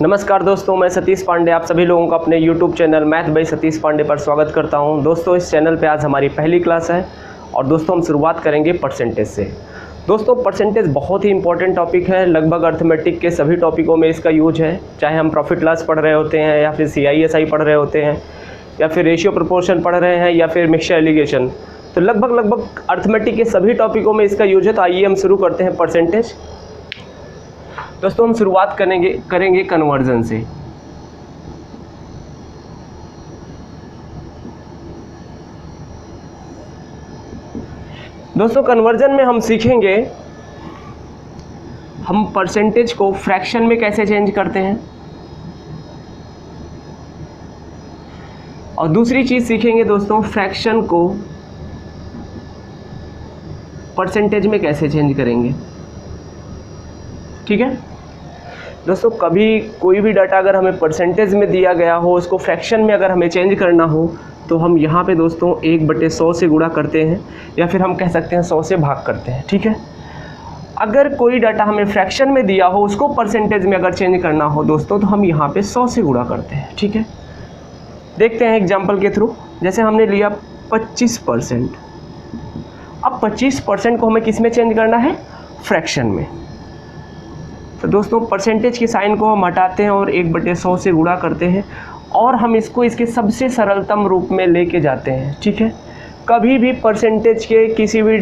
नमस्कार दोस्तों, मैं सतीश पांडे आप सभी लोगों का अपने YouTube channel math by Satish Pandey पर स्वागत करता हूं। दोस्तों, इस चैनल पे आज हमारी पहली क्लास है और दोस्तों हम शुरुआत करेंगे परसेंटेज से। दोस्तों, परसेंटेज बहुत ही इंपॉर्टेंट टॉपिक है। लगभग अर्थमेटिक के सभी टॉपिकों में इसका यूज है, चाहे हम प्रॉफिट लॉस पढ़ रहे होते हैं या फिर CISI पढ़ रहे होते हैं या फिर रेशियो प्रोपोर्शन पढ़ रहे हैं या फिर मिक्सचर एलिगेशन। तो लगभग अर्थमेटिक के सभी टॉपिकों में इसका यूज है। तो आइए हम शुरू करते हैं परसेंटेज। दोस्तों, हम शुरुआत करेंगे कन्वर्जन से। दोस्तों, कन्वर्जन में हम सीखेंगे हम परसेंटेज को फ्रैक्शन में कैसे चेंज करते हैं और दूसरी चीज सीखेंगे दोस्तों फ्रैक्शन को परसेंटेज में कैसे चेंज करेंगे। ठीक है दोस्तों, कभी कोई भी डाटा अगर हमें परसेंटेज में दिया गया हो, उसको फ्रैक्शन में अगर हमें चेंज करना हो तो हम यहाँ पे दोस्तों 1/100 से गुणा करते हैं या फिर हम कह सकते हैं 100 से भाग करते हैं। ठीक है, अगर कोई डाटा हमें फ्रैक्शन में दिया हो, उसको परसेंटेज में अगर चेंज करना हो दोस्तों तो हम यहाँ पे 100 से गुणा करते हैं। ठीक है, देखते हैं एग्जाम्पल के थ्रू। जैसे हमने लिया 25%। अब 25% को हमें किस में चेंज करना है? फ्रैक्शन में। तो दोस्तों, परसेंटेज की साइन को हम हटाते हैं और 1/100 से गुणा करते हैं और हम इसको इसके सबसे सरलतम रूप में लेके जाते हैं। ठीक है, कभी भी परसेंटेज के किसी भी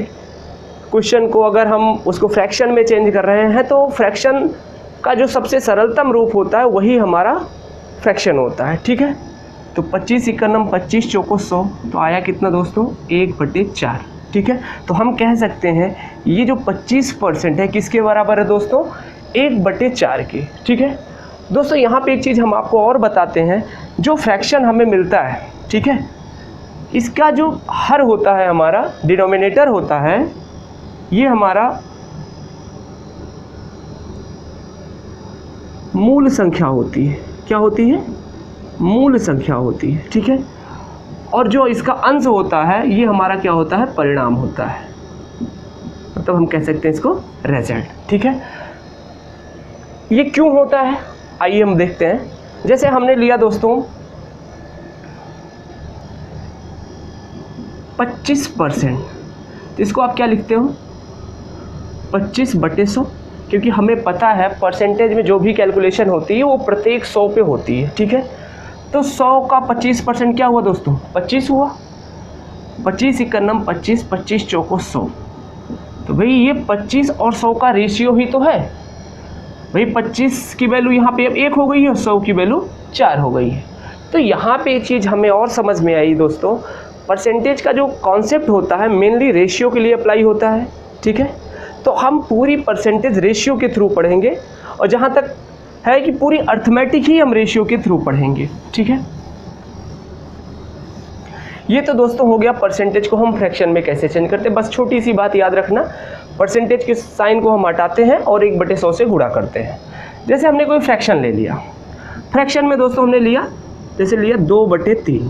क्वेश्चन को अगर हम उसको फ्रैक्शन में चेंज कर रहे हैं तो फ्रैक्शन का जो सबसे सरलतम रूप होता है वही हमारा फ्रैक्शन होता है। ठीक है, तो 25 इकनम 25 चौको 100, तो आया कितना दोस्तों? 1/4। ठीक है, तो हम कह सकते हैं ये जो 25% है किसके बराबर है दोस्तों? 1/4 के। ठीक है दोस्तों, यहाँ पे एक चीज़ हम आपको और बताते हैं, जो फ्रैक्शन हमें मिलता है, ठीक है, इसका जो हर होता है हमारा डिनोमिनेटर होता है, ये हमारा मूल संख्या होती है। क्या होती है? मूल संख्या होती है। ठीक है, और जो इसका अंश होता है ये हमारा क्या होता है? परिणाम होता है। मतलब हम कह सकते हैं इसको रिजल्ट। ठीक है, ये क्यों होता है आइए हम देखते हैं। जैसे हमने लिया दोस्तों 25%, तो इसको आप क्या लिखते हो? 25/100, क्योंकि हमें पता है परसेंटेज में जो भी कैलकुलेशन होती है वो प्रत्येक 100 पे होती है। ठीक है, तो 100 का 25% क्या हुआ दोस्तों? 25 हुआ। 25 इकनम 25, 25 चौको 100। तो भाई ये 25 और 100 का रेशियो ही तो है। भाई 25 की वैल्यू यहाँ पे अब 1 हो गई है, 100 की वैल्यू 4 हो गई है। तो यहाँ पे एक चीज़ हमें और समझ में आई दोस्तों, परसेंटेज का जो कॉन्सेप्ट होता है मेनली रेशियो के लिए अप्लाई होता है। ठीक है, तो हम पूरी परसेंटेज रेशियो के थ्रू पढ़ेंगे और जहाँ तक है कि पूरी अर्थमेटिक ही हम रेशियो के थ्रू पढ़ेंगे। ठीक है, ये तो दोस्तों हो गया परसेंटेज को हम फ्रैक्शन में कैसे चेंज करते हैं। बस छोटी सी बात याद रखना, परसेंटेज के साइन को हम हटाते हैं और 1/100 से गुणा करते हैं। जैसे हमने कोई फ्रैक्शन ले लिया, फ्रैक्शन में दोस्तों हमने लिया, जैसे लिया 2/3।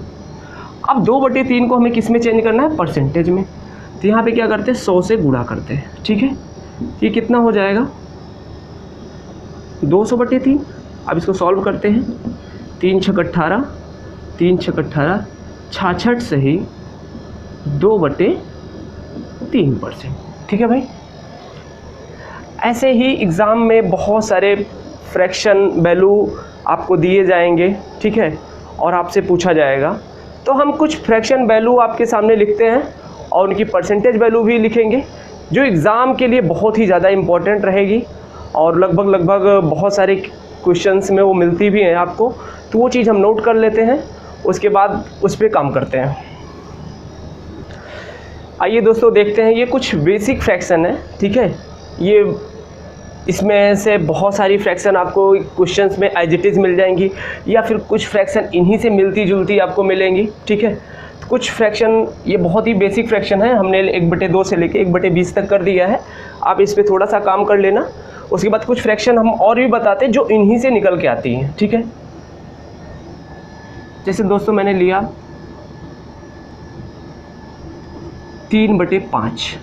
अब 2/3 को हमें किस में चेंज करना है? परसेंटेज में। तो यहाँ पे क्या करते हैं? 100 से गुणा करते हैं। ठीक है, ये कितना हो जाएगा? 200/3। अब इसको सॉल्व करते हैं। 3 छक 18, 3 छक 18, 66 से ही 2/3%। ठीक है भाई, ऐसे ही एग्ज़ाम में बहुत सारे फ्रैक्शन वैल्यू आपको दिए जाएंगे। ठीक है, और आपसे पूछा जाएगा, तो हम कुछ फ्रैक्शन वैल्यू आपके सामने लिखते हैं और उनकी परसेंटेज वैल्यू भी लिखेंगे, जो एग्ज़ाम के लिए बहुत ही ज़्यादा इम्पोर्टेंट रहेगी और लगभग बहुत सारे क्वेश्चंस में वो मिलती भी हैं आपको। तो वो चीज़ हम नोट कर लेते हैं, उसके बाद उस पर काम करते हैं। आइए दोस्तों देखते हैं, ये कुछ बेसिक फ्रैक्शन है। ठीक है, ये इसमें से बहुत सारी फ्रैक्शन आपको क्वेश्चंस में एज इट इज़ मिल जाएंगी या फिर कुछ फ्रैक्शन इन्हीं से मिलती जुलती आपको मिलेंगी। ठीक है, तो कुछ फ्रैक्शन ये बहुत ही बेसिक फ्रैक्शन है, हमने 1/2 से लेके 1/20 तक कर दिया है। आप इस पर थोड़ा सा काम कर लेना। उसके बाद कुछ फ्रैक्शन हम और भी बताते हैं जो इन्हीं से निकल के आती हैं। ठीक है, जैसे दोस्तों मैंने लिया 3/5।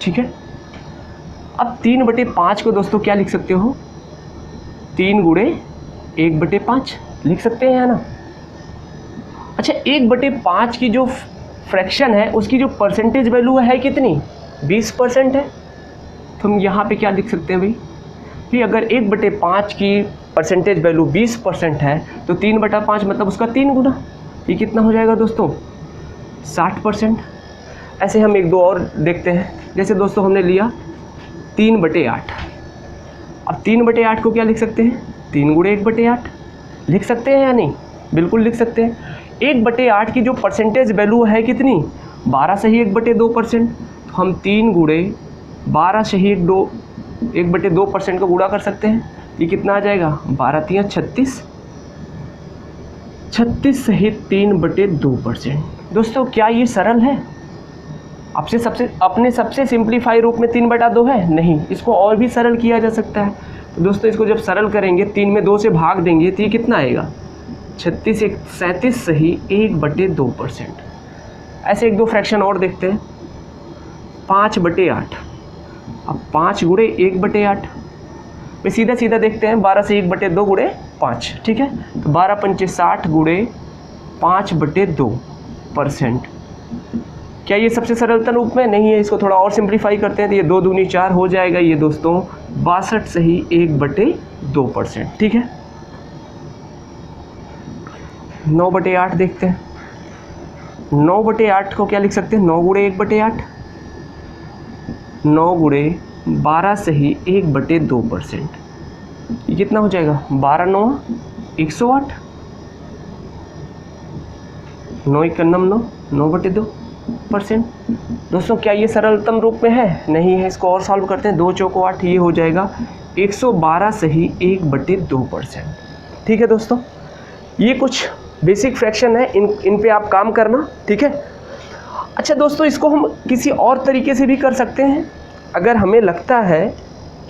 ठीक है, अब 3/5 को दोस्तों क्या लिख सकते हो? 3 गुणे 1/5 लिख सकते हैं ना। अच्छा, 1/5 की जो फ्रैक्शन है उसकी जो परसेंटेज वैल्यू है कितनी, 20% है। तो हम यहाँ पे क्या लिख सकते हैं भाई कि अगर 1/5 की परसेंटेज वैल्यू 20% है तो 3/5 मतलब उसका 3 गुना। ये कितना हो जाएगा दोस्तों, 60%। ऐसे हम एक दो और देखते हैं। जैसे दोस्तों हमने लिया 3/8। अब 3/8 को क्या लिख सकते हैं, 3 गुणे 1/8 लिख सकते हैं या नहीं, बिल्कुल लिख सकते हैं। 1/8 की जो परसेंटेज वैल्यू है कितनी, 12 से ही 1/2%। तो हम 3 गुणे 12 से ही 1/2% को गुणा कर सकते हैं। ये कितना आ जाएगा, 12 3 36, 36 से ही 3/2%। दोस्तों क्या ये सरल है, अपने सबसे सिंप्लीफाई रूप में 3/2 है नहीं, इसको और भी सरल किया जा सकता है। तो दोस्तों इसको जब सरल करेंगे 3 में 2 से भाग देंगे तो ये कितना आएगा, 36 1 37 से ही 1/2%। ऐसे एक दो फ्रैक्शन और देखते हैं। 5/8। अब 5 गुणे 1/8 में सीधा सीधा देखते हैं, 12 से 1/2 गुणे 5, ठीक है। तो 12 पंचे 60 गुणे 5/2%। क्या ये सबसे सरलतम रूप में नहीं है, इसको थोड़ा और सिंप्लीफाई करते हैं तो ये 2 दूनी 4 हो जाएगा। ये दोस्तों 62 से ही 1/2%, ठीक है। 9/8 देखते हैं। 9/8 को क्या लिख सकते हैं, 9 गुणे 1/8, 9 गुणे 12 से ही 1/2%। ये कितना हो जाएगा, 12 9 108, 9 1 9 9/2%। दोस्तों क्या ये सरलतम रूप में है, नहीं है। इसको और सॉल्व करते हैं, 2 चौको 8, ये हो जाएगा 112 से ही 1/2%, ठीक है। दोस्तों ये कुछ बेसिक फ्रैक्शन है, इन पे आप काम करना, ठीक है। अच्छा दोस्तों, इसको हम किसी और तरीके से भी कर सकते हैं। अगर हमें लगता है कि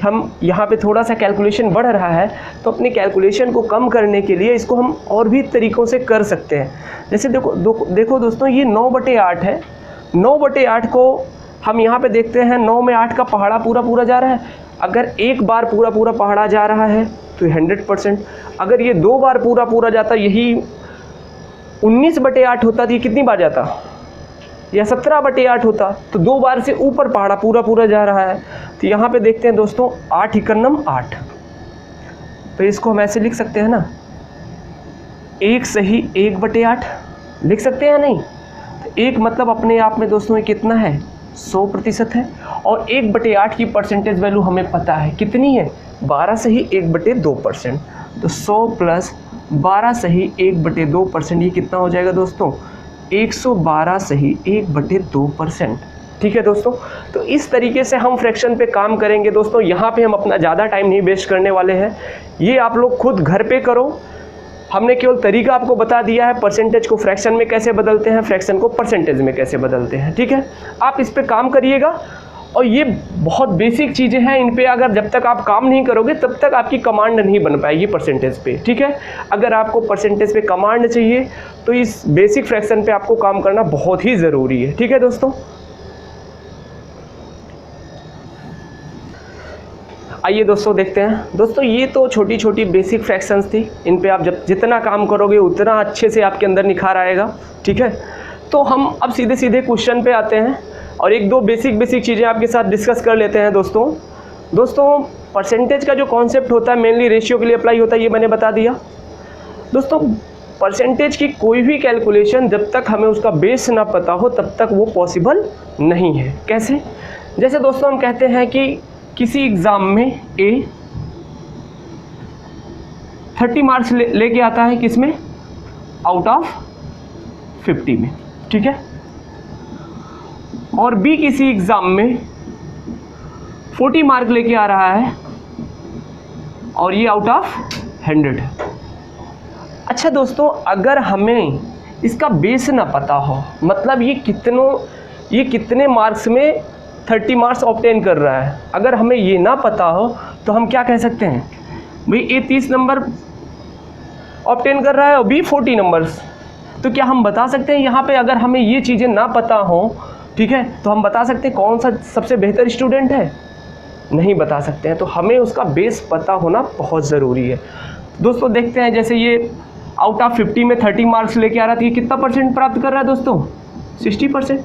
हम यहाँ पे थोड़ा सा कैलकुलेशन बढ़ रहा है तो अपनी कैलकुलेशन को कम करने के लिए इसको हम और भी तरीक़ों से कर सकते हैं। जैसे देखो दोस्तों, ये 9/8 है। 9/8 को हम यहाँ पे देखते हैं, 9 में 8 का पहाड़ा पूरा जा रहा है। अगर एक बार पूरा पहाड़ा जा रहा है तो 100%। अगर ये 2 बार पूरा जाता, यही 19/8 होता तो ये कितनी बार जाता, या 17/8 होता, तो 2 बार से ऊपर पहाड़ा पूरा जा रहा है। तो यहाँ पे देखते हैं दोस्तों, 8 एकन्नम 8। तो इसको हम ऐसे लिख सकते हैं ना, 1 से ही 1/8 लिख सकते हैं या नहीं। तो 1 मतलब अपने आप में दोस्तों ये कितना है, 100% है। और 1/8 की परसेंटेज वैल्यू हमें पता है कितनी है, 12 से ही 1/2%। तो 100 प्लस 12 से ही 1/2%, ये कितना हो जाएगा दोस्तों, 112 से ही 1/2%, ठीक है दोस्तों। तो इस तरीके से हम फ्रैक्शन पे काम करेंगे दोस्तों। यहाँ पे हम अपना ज़्यादा टाइम नहीं वेस्ट करने वाले हैं, ये आप लोग खुद घर पे करो। हमने केवल तरीका आपको बता दिया है, परसेंटेज को फ्रैक्शन में कैसे बदलते हैं, फ्रैक्शन को परसेंटेज में कैसे बदलते हैं, ठीक है। आप इस पे काम करिएगा। और ये बहुत बेसिक चीज़ें हैं, इन पे अगर जब तक आप काम नहीं करोगे तब तक आपकी कमांड नहीं बन पाएगी परसेंटेज पे, ठीक है। अगर आपको परसेंटेज पे कमांड चाहिए तो इस बेसिक फ्रैक्शन पे आपको काम करना बहुत ही ज़रूरी है, ठीक है दोस्तों। आइए दोस्तों देखते हैं। दोस्तों ये तो छोटी छोटी बेसिक फ्रैक्शंस थी, इन पे आप जब जितना काम करोगे उतना अच्छे से आपके अंदर निखार आएगा, ठीक है। तो हम अब सीधे सीधे क्वेश्चन पे आते हैं और एक दो बेसिक चीज़ें आपके साथ डिस्कस कर लेते हैं दोस्तों। परसेंटेज का जो कॉन्सेप्ट होता है मेनली रेशियो के लिए अप्लाई होता है, ये मैंने बता दिया। दोस्तों परसेंटेज की कोई भी कैलकुलेशन जब तक हमें उसका बेस ना पता हो तब तक वो पॉसिबल नहीं है। कैसे, जैसे दोस्तों हम कहते हैं कि किसी एग्ज़ाम में ए 30 मार्क्स लेके आता है, किसमें, आउट ऑफ 50 में, ठीक है। और बी किसी एग्ज़ाम में 40 मार्क लेके आ रहा है और ये आउट ऑफ 100 है। अच्छा दोस्तों, अगर हमें इसका बेस ना पता हो, मतलब ये कितने मार्क्स में 30 मार्क्स ऑब्टेन कर रहा है, अगर हमें ये ना पता हो तो हम क्या कह सकते हैं, भाई ए 30 नंबर ऑब्टेन कर रहा है और बी 40 नंबर्स। तो क्या हम बता सकते हैं यहाँ पे, अगर हमें ये चीज़ें ना पता हो, ठीक है, तो हम बता सकते हैं कौन सा सबसे बेहतर स्टूडेंट है, नहीं बता सकते हैं। तो हमें उसका बेस पता होना बहुत ज़रूरी है। दोस्तों देखते हैं, जैसे ये आउट ऑफ 50 में 30 मार्क्स लेके आ रहा था, ये कितना परसेंट प्राप्त कर रहा है दोस्तों? 60%।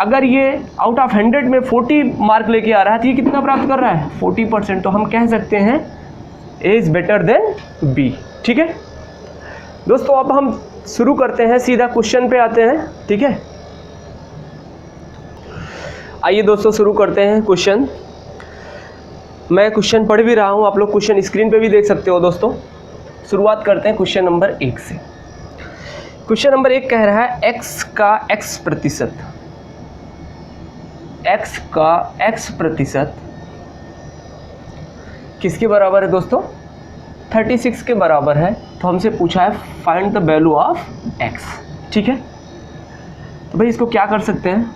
अगर ये आउट ऑफ 100 में 40 मार्क लेके आ रहा है तो ये कितना प्राप्त कर रहा है? 40%। तो हम कह सकते हैं ए इज बेटर देन बी। ठीक है दोस्तों, अब हम शुरू करते हैं, सीधा क्वेश्चन पे आते हैं। ठीक है, आइए दोस्तों शुरू करते हैं क्वेश्चन। मैं क्वेश्चन पढ़ भी रहा हूँ, आप लोग क्वेश्चन स्क्रीन पे भी देख सकते हो दोस्तों। शुरुआत करते हैं क्वेश्चन नंबर 1 से। क्वेश्चन नंबर 1 कह रहा है x का x प्रतिशत, x का x प्रतिशत किसके बराबर है दोस्तों? 36 के बराबर है। तो हमसे पूछा है find the value of x। ठीक है, तो भाई इसको क्या कर सकते हैं?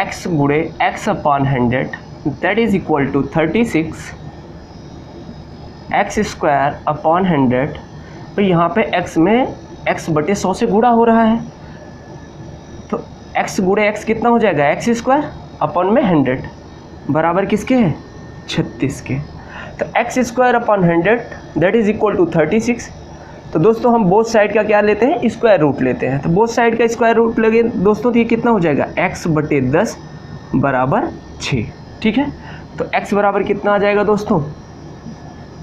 x गुणे x upon 100 that is equal to 36 x square upon 100। तो यहाँ पे x में x बटे 100 से गुणा हो रहा है, तो x गुणे x कितना हो जाएगा? x स्क्वायर अपॉन में 100 बराबर किसके है? 36 के। तो x square upon 100 that is equal to 36। तो दोस्तों हम बोथ साइड का क्या लेते हैं? स्क्वायर रूट लेते हैं। तो बोथ साइड का स्क्वायर रूट लगे दोस्तों, तो ये कितना हो जाएगा? x बटे 10 बराबर 6। ठीक है, तो x बराबर कितना आ जाएगा दोस्तों?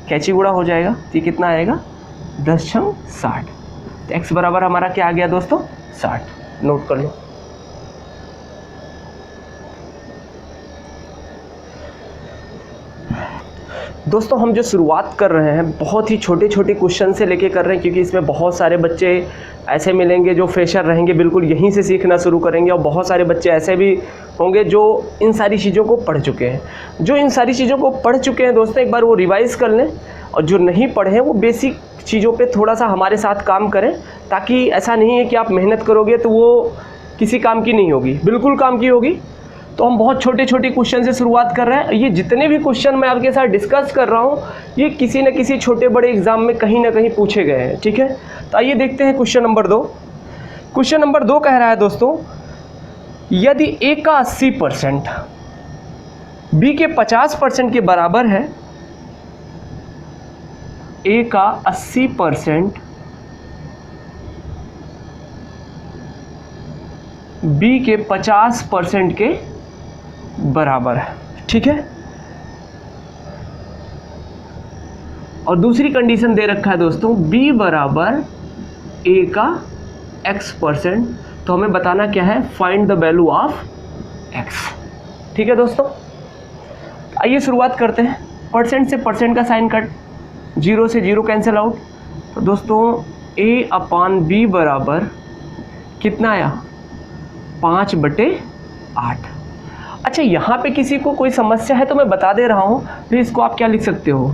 कैची गुणा हो जाएगा, तो ये कितना आएगा? 10 छंग 60। तो x बराबर हमारा क्या आ गया दोस्तों? 60। नोट कर लो। दोस्तों हम जो शुरुआत कर रहे हैं बहुत ही छोटे छोटे क्वेश्चन से लेके कर रहे हैं, क्योंकि इसमें बहुत सारे बच्चे ऐसे मिलेंगे जो फ्रेशर रहेंगे, बिल्कुल यहीं से सीखना शुरू करेंगे, और बहुत सारे बच्चे ऐसे भी होंगे जो इन सारी चीज़ों को पढ़ चुके हैं। जो इन सारी चीज़ों को पढ़ चुके हैं दोस्तों, एक बार वो रिवाइज़ कर लें, और जो नहीं पढ़े हैं वो बेसिक चीज़ों पे थोड़ा सा हमारे साथ काम करें, ताकि ऐसा नहीं है कि आप मेहनत करोगे तो वो किसी काम की नहीं होगी, बिल्कुल काम की होगी। तो हम बहुत छोटे छोटे क्वेश्चन से शुरुआत कर रहे हैं। ये जितने भी क्वेश्चन मैं आपके साथ डिस्कस कर रहा हूँ, ये किसी न किसी छोटे बड़े एग्जाम में कहीं ना कहीं पूछे गए हैं। ठीक है, तो आइए देखते हैं क्वेश्चन नंबर 2। क्वेश्चन नंबर 2 कह रहा है दोस्तों, यदि a का 80% b के 50% के बराबर है, a का 80% b के 50% के बराबर है। ठीक है, और दूसरी कंडीशन दे रखा है दोस्तों, b बराबर a का x%। तो हमें बताना क्या है? Find the value of x। ठीक है दोस्तों, आइए शुरुआत करते हैं। परसेंट से परसेंट का साइन कट, 0 से 0 कैंसिल आउट। तो दोस्तों a अपॉन b बराबर कितना आया? 5/8। अच्छा, यहाँ पे किसी को कोई समस्या है तो मैं बता दे रहा हूँ, फिर इसको आप क्या लिख सकते हो?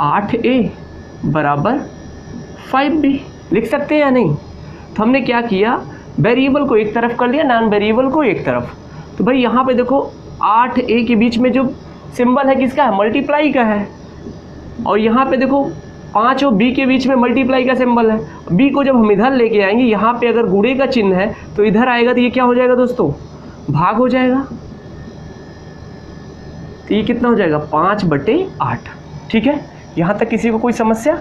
8a बराबर 5b लिख सकते हैं या नहीं? तो हमने क्या किया? वेरिएबल को एक तरफ कर लिया, नॉन वेरिएबल को एक तरफ। तो भाई यहाँ पे देखो 8a के बीच में जो सिंबल है किसका है? मल्टीप्लाई का है। और यहाँ पे देखो 5 और b के बीच में मल्टीप्लाई का सिंबल है। b को जब हम इधर लेके आएंगे, यहाँ पे अगर गुणे का चिन्ह है तो इधर आएगा, तो ये क्या हो जाएगा दोस्तों? भाग हो जाएगा। तो ये कितना हो जाएगा? 5/8। ठीक है, यहाँ तक किसी को कोई समस्या?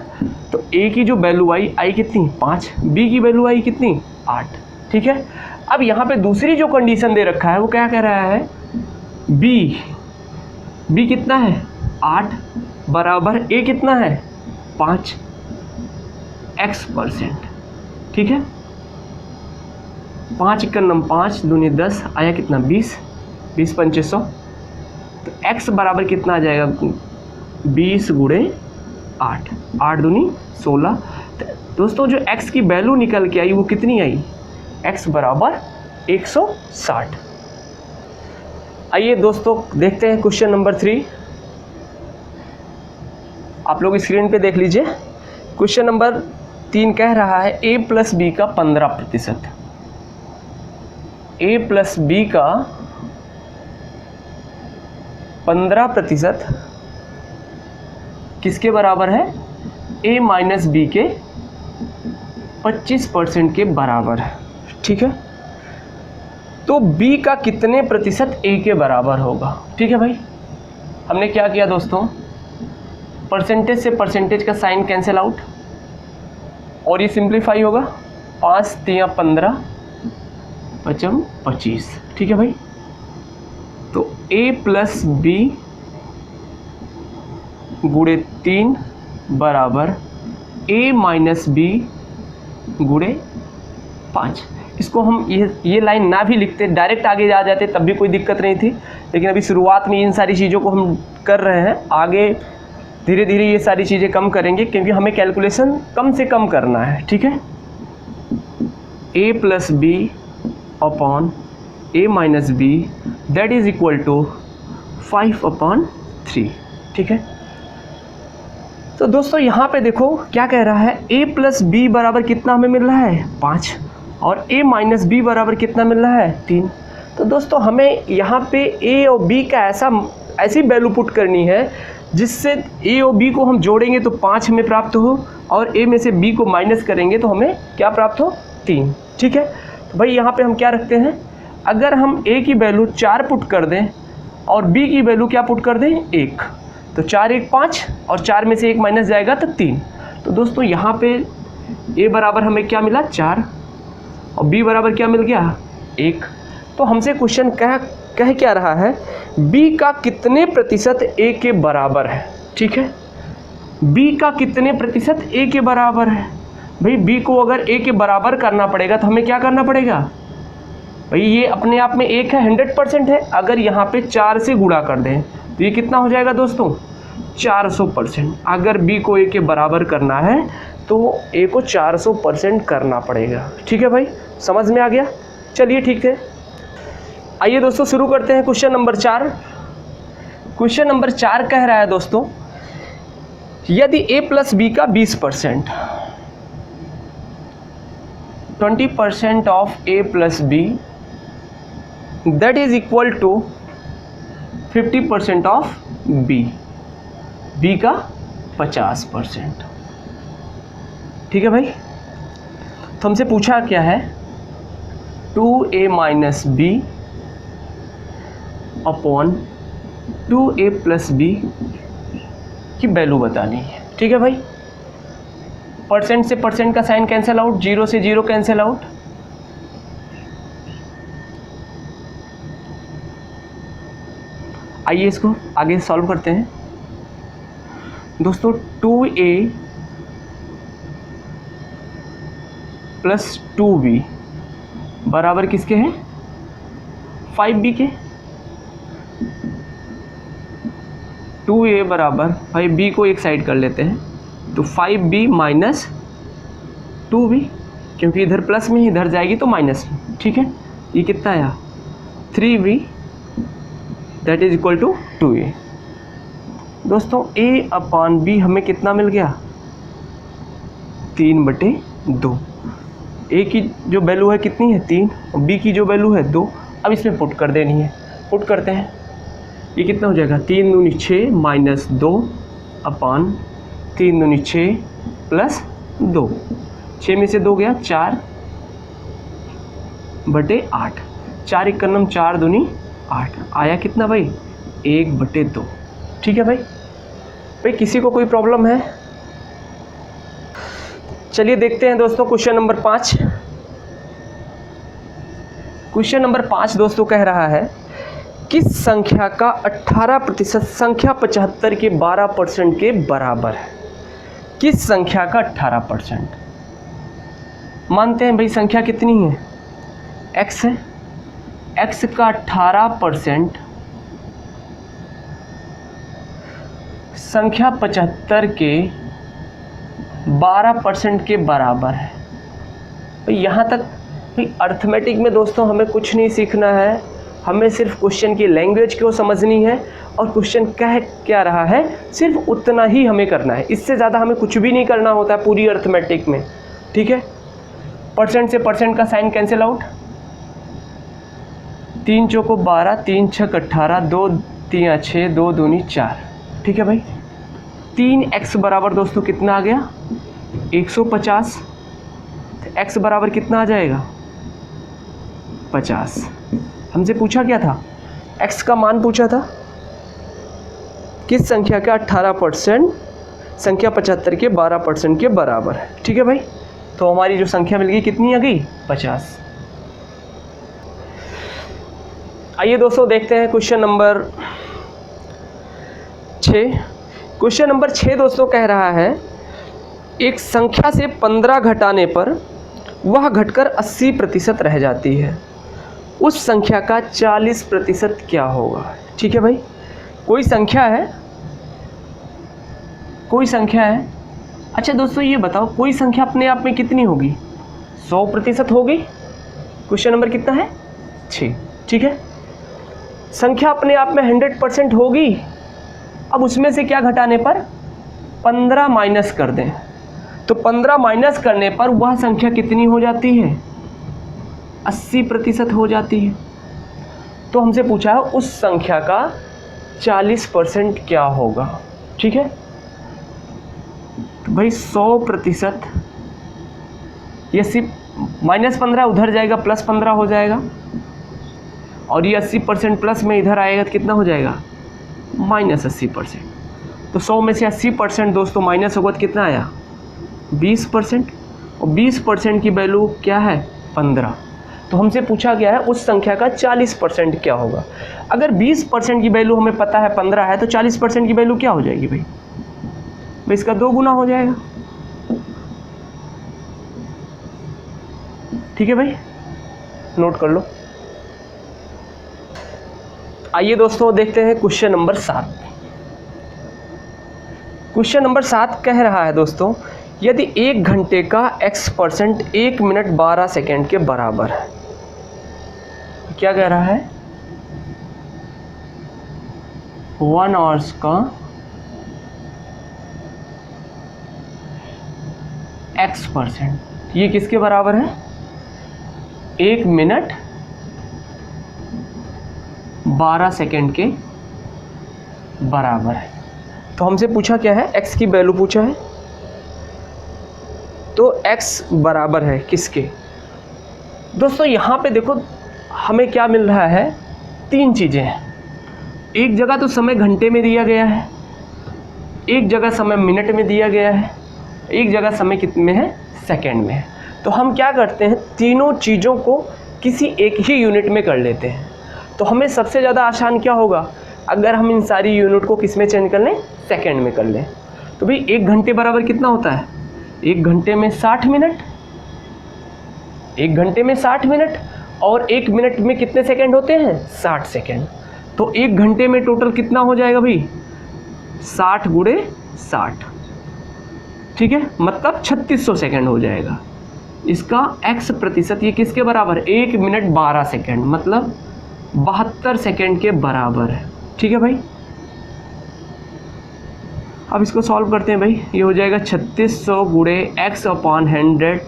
तो a की जो वैल्यू आई कितनी? 5। b की वैल्यू आई कितनी? 8। ठीक है, अब यहाँ पे दूसरी जो कंडीशन दे रखा है वो क्या कह रहा है? b कितना है? 8 बराबर a कितना है? 5 x%। ठीक है, 5 × 9 5 दूनी 10 आया कितना? 20 20 पंचे 100। तो x बराबर कितना आ जाएगा? 20 गुणे 8 8 दूनी 16। तो दोस्तों जो x की वैल्यू निकल के आई वो कितनी आई? x बराबर 160। आइए दोस्तों देखते हैं क्वेश्चन नंबर 3। आप लोग स्क्रीन पे देख लीजिए। क्वेश्चन नंबर 3 कह रहा है a प्लस बी का 15%। a प्लस बी का 15% किसके बराबर है? a माइनस बी के 25% के बराबर है। ठीक है, तो b का कितने प्रतिशत a के बराबर होगा? ठीक है भाई, हमने क्या किया दोस्तों, परसेंटेज से परसेंटेज का साइन कैंसिल आउट और ये सिंप्लीफाई होगा, 5 3 15 5 25, ठीक है भाई। तो a प्लस बी गुणे 3 बराबर a माइनस बी गुणे 5। इसको हम ये लाइन ना भी लिखते, डायरेक्ट आगे आ जाते तब भी कोई दिक्कत नहीं थी, लेकिन अभी शुरुआत में इन सारी चीज़ों को हम कर रहे हैं, आगे धीरे धीरे ये सारी चीज़ें कम करेंगे क्योंकि हमें कैलकुलेशन कम से कम करना है, ठीक है। a plus b upon a minus b that is equal to 5/3, ठीक है। तो दोस्तों यहाँ पे देखो क्या कह रहा है, a प्लस बी बराबर कितना हमें मिल रहा है 5 और a माइनस बी बराबर कितना मिल रहा है 3। तो दोस्तों हमें यहाँ पे a और b का ऐसी वैल्यू पुट करनी है जिससे a और b को हम जोड़ेंगे तो 5 हमें प्राप्त हो और a में से b को माइनस करेंगे तो हमें क्या प्राप्त हो 3, ठीक है। तो भाई यहाँ पे हम क्या रखते हैं, अगर हम a की वैल्यू 4 पुट कर दें और b की वैल्यू क्या पुट कर दें 1, तो 4 1 5 और 4 में से 1 माइनस जाएगा तो 3। तो दोस्तों यहाँ पे a बराबर हमें क्या मिला 4 और b बराबर क्या मिल गया 1। तो हमसे क्वेश्चन कह क्या रहा है, b का कितने प्रतिशत a के बराबर है, ठीक है। b का कितने प्रतिशत a के बराबर है, भाई b को अगर a के बराबर करना पड़ेगा तो हमें क्या करना पड़ेगा, भाई ये अपने आप में 1 है 100% है, अगर यहाँ पे 4 से गुणा कर दें तो ये कितना हो जाएगा दोस्तों 400%। अगर b को a के बराबर करना है तो a को 400% करना पड़ेगा, ठीक है भाई, समझ में आ गया। चलिए ठीक है, आइए दोस्तों शुरू करते हैं क्वेश्चन नंबर 4। क्वेश्चन नंबर 4 कह रहा है दोस्तों, यदि a प्लस बी का 20%, 20% of a plus b that is equal to 50% of b का 50%, ठीक है भाई। तो हमसे पूछा क्या है, 2a minus b upon 2a plus b की वैल्यू बतानी है, ठीक है भाई। परसेंट से परसेंट का साइन कैंसिल आउट, 0 से 0 कैंसिल आउट, आइए इसको आगे सॉल्व करते हैं दोस्तों। 2a प्लस 2b बराबर किसके हैं 5b के। 2a बराबर 5b को एक साइड कर लेते हैं तो 5b माइनस 2b, क्योंकि इधर प्लस में ही इधर जाएगी तो माइनस में, ठीक है। ये कितना आया 3b that is equal to 2a। दोस्तों a अपॉन b हमें कितना मिल गया 3/2। a की जो वैल्यू है कितनी है 3 और b की जो वैल्यू है 2। अब इसमें पुट कर देनी है, पुट करते हैं, ये कितना हो जाएगा 3 दूनी 6 माइनस 2 अपॉन 3 दूनी 6 प्लस 2, 6 में से 2 गया 4/8, 4 इक्कनम 4 दूनी 8, आया कितना भाई 1/2, ठीक है भाई। भाई किसी को कोई प्रॉब्लम है? चलिए देखते हैं दोस्तों क्वेश्चन नंबर 5। क्वेश्चन नंबर 5 दोस्तों कह रहा है, किस संख्या का 18% संख्या 75 के 12% के बराबर है। किस संख्या का 18%, मानते हैं भाई संख्या कितनी है x है, x का 18% संख्या 75 के 12% के बराबर है। तो यहाँ तक अर्थमेटिक में दोस्तों हमें कुछ नहीं सीखना है, हमें सिर्फ क्वेश्चन की लैंग्वेज को समझनी है और क्वेश्चन कह क्या रहा है सिर्फ उतना ही हमें करना है, इससे ज़्यादा हमें कुछ भी नहीं करना होता है पूरी अर्थमेटिक में, ठीक है। परसेंट से परसेंट का साइन कैंसिल आउट, 3 चौको 12, 3 छक 18, 2 3 6, 2 दूनी 4, ठीक है भाई। 3x बराबर दोस्तों कितना आ गया 150, तो x बराबर कितना आ जाएगा 50। हमसे पूछा क्या था x का मान पूछा था, किस संख्या का 18% संख्या 75 के 12% के बराबर है। ठीक है भाई, तो हमारी जो संख्या मिल गई कितनी आ गई 50। आइए दोस्तों देखते हैं क्वेश्चन नंबर 6। क्वेश्चन नंबर 6 दोस्तों कह रहा है एक संख्या से 15 घटाने पर वह घटकर 80% रह जाती है, उस संख्या का 40% क्या होगा। ठीक है भाई, कोई संख्या है, कोई संख्या है। अच्छा दोस्तों ये बताओ कोई संख्या अपने आप में कितनी होगी, 100% होगी। क्वेश्चन नंबर कितना है 6। ठीक है, संख्या अपने आप में 100% होगी। अब उसमें से क्या घटाने पर 15 माइनस कर दें, तो 15 माइनस करने पर वह संख्या कितनी हो जाती है 80% हो जाती है। तो हमसे पूछा है उस संख्या का 40% क्या होगा। ठीक है, तो भाई 100% ये 80 माइनस 15 उधर जाएगा, प्लस 15 हो जाएगा, और ये 80% प्लस में इधर आएगा तो कितना हो जाएगा माइनस 80%। तो 100 में से 80% दोस्तों माइनस होगा तो कितना आया 20%, और 20% की वैल्यू क्या है 15। तो हमसे पूछा गया है उस संख्या का 40% क्या होगा। अगर 20% की वैल्यू हमें पता है 15 है, तो 40% की वैल्यू क्या हो जाएगी भाई, इसका 2 गुना हो जाएगा। ठीक है भाई, नोट कर लो। आइए दोस्तों देखते हैं क्वेश्चन नंबर 7। क्वेश्चन नंबर 7 कह रहा है दोस्तों यदि 1 घंटे का x% 1 मिनट 12 सेकेंड के बराबर है। क्या कह रहा है 1 आवर्स का x%, ये किसके बराबर है 1 मिनट 12 सेकेंड के बराबर है। तो हमसे पूछा क्या है x की वैल्यू पूछा है, तो x बराबर है किसके। दोस्तों यहाँ पे देखो हमें क्या मिल रहा है, 3 चीज़ें हैं। एक जगह तो समय घंटे में दिया गया है, एक जगह समय मिनट में दिया गया है, एक जगह समय कितने में है सेकंड में है। तो हम क्या करते हैं तीनों चीज़ों को किसी एक ही यूनिट में कर लेते हैं। तो हमें सबसे ज़्यादा आसान क्या होगा अगर हम इन सारी यूनिट को किस में चेंज कर लें सेकंड में कर लें। तो भाई 1 घंटे बराबर कितना होता है 1 घंटे में 60 मिनट, 1 घंटे में 60 मिनट, और 1 मिनट में कितने सेकंड होते हैं 60 सेकंड। तो 1 घंटे में टोटल कितना हो जाएगा भाई 60 गुणे 60। ठीक है, मतलब 3600 सेकंड हो जाएगा। इसका x% ये किसके बराबर है 1 मिनट 12 सेकंड, मतलब 72 सेकंड के बराबर है। ठीक है भाई, अब इसको सॉल्व करते हैं भाई। ये हो जाएगा 3600 गुणे x/100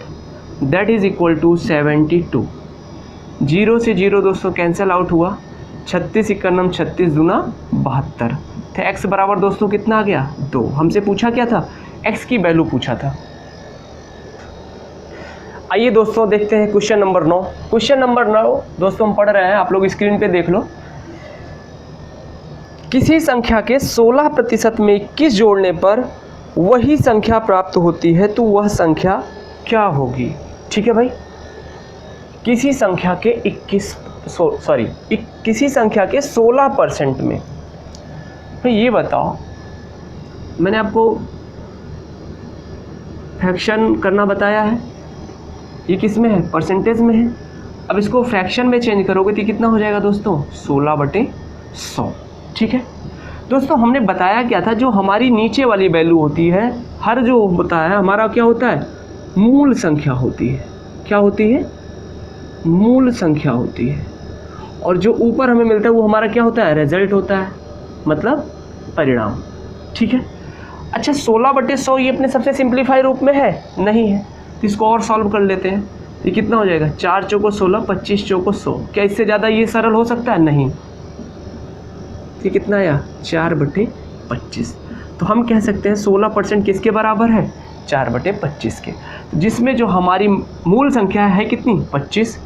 that is equal to 72। 0 से 0 दोस्तों कैंसिल आउट हुआ, 36 इक्नम 36 दूना 72। तो x बराबर दोस्तों कितना आ गया 2। हमसे पूछा क्या था x की वैल्यू पूछा था। आइए दोस्तों देखते हैं क्वेश्चन नंबर 9। क्वेश्चन नंबर 9 दोस्तों हम पढ़ रहे हैं, आप लोग स्क्रीन पे देख लो। किसी संख्या के 16% में 21 जोड़ने पर वही संख्या प्राप्त होती है, तो वह संख्या क्या होगी। ठीक है भाई, किसी संख्या के किसी संख्या के 16% में। तो ये बताओ, मैंने आपको फ्रैक्शन करना बताया है, ये किस में है परसेंटेज में है। अब इसको फ्रैक्शन में चेंज करोगे तो कितना हो जाएगा दोस्तों 16/100। ठीक है दोस्तों, हमने बताया क्या था, जो हमारी नीचे वाली वैल्यू होती है, हर जो होता है हमारा क्या होता है मूल संख्या होती है। क्या होती है मूल संख्या होती है, और जो ऊपर हमें मिलता है वो हमारा क्या होता है रिजल्ट होता है, मतलब परिणाम। ठीक है, अच्छा 16/100 ये अपने सबसे सिंप्लीफाई रूप में है नहीं है, तो इसको और सॉल्व कर लेते हैं। ये कितना हो जाएगा 4 चौको 16, 25 चौको 100। क्या इससे ज़्यादा ये सरल हो सकता है नहीं। ये कितना आया 4/25। तो हम कह सकते हैं 16% किसके बराबर है 4/25 के, जिसमें जो हमारी मूल संख्या है कितनी 25,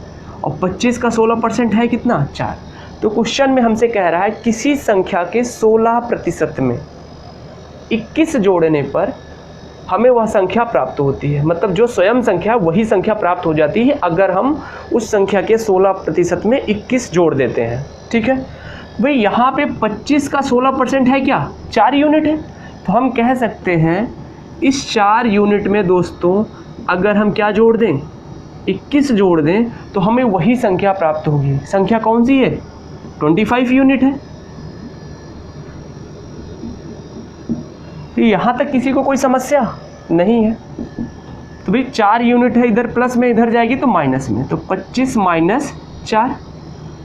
और 25 का 16% है कितना 4। तो क्वेश्चन में हमसे कह रहा है किसी संख्या के 16% में 21 जोड़ने पर हमें वह संख्या प्राप्त होती है। मतलब जो स्वयं संख्या वही संख्या प्राप्त हो जाती है अगर हम उस संख्या के 16% में 21 जोड़ देते हैं। ठीक है भाई, यहाँ पे 25 का 16% है क्या, 4 यूनिट है। तो हम कह सकते हैं इस 4 यूनिट में दोस्तों अगर हम क्या जोड़ दें, 21 जोड़ दें तो हमें वही संख्या प्राप्त होगी। संख्या कौन सी है, 25 यूनिट है। यहाँ तक किसी को कोई समस्या नहीं है। तो भाई 4 यूनिट है, इधर प्लस में इधर जाएगी तो माइनस में, तो 25 माइनस 4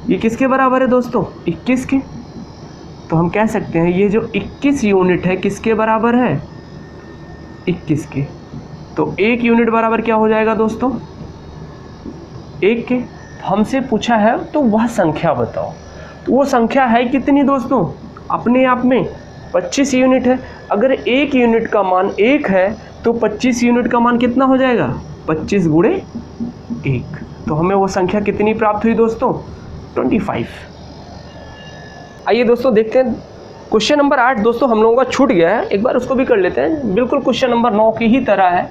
ये किसके बराबर है दोस्तों, 21 के। तो हम कह सकते हैं ये जो 21 यूनिट है किसके बराबर है, 21 के। तो 1 यूनिट बराबर क्या हो जाएगा दोस्तों, 1 के। तो हमसे पूछा है तो वह संख्या बताओ। तो वो संख्या है कितनी दोस्तों, अपने आप में 25 यूनिट है। अगर 1 यूनिट का मान 1 है तो 25 यूनिट का मान कितना हो जाएगा, 25 गुणे 1। तो हमें वो संख्या कितनी प्राप्त हुई दोस्तों, 25। आइए दोस्तों देखते हैं क्वेश्चन नंबर 8। दोस्तों हम लोगों का छूट गया है, एक बार उसको भी कर लेते हैं। बिल्कुल क्वेश्चन नंबर 9 की ही तरह है,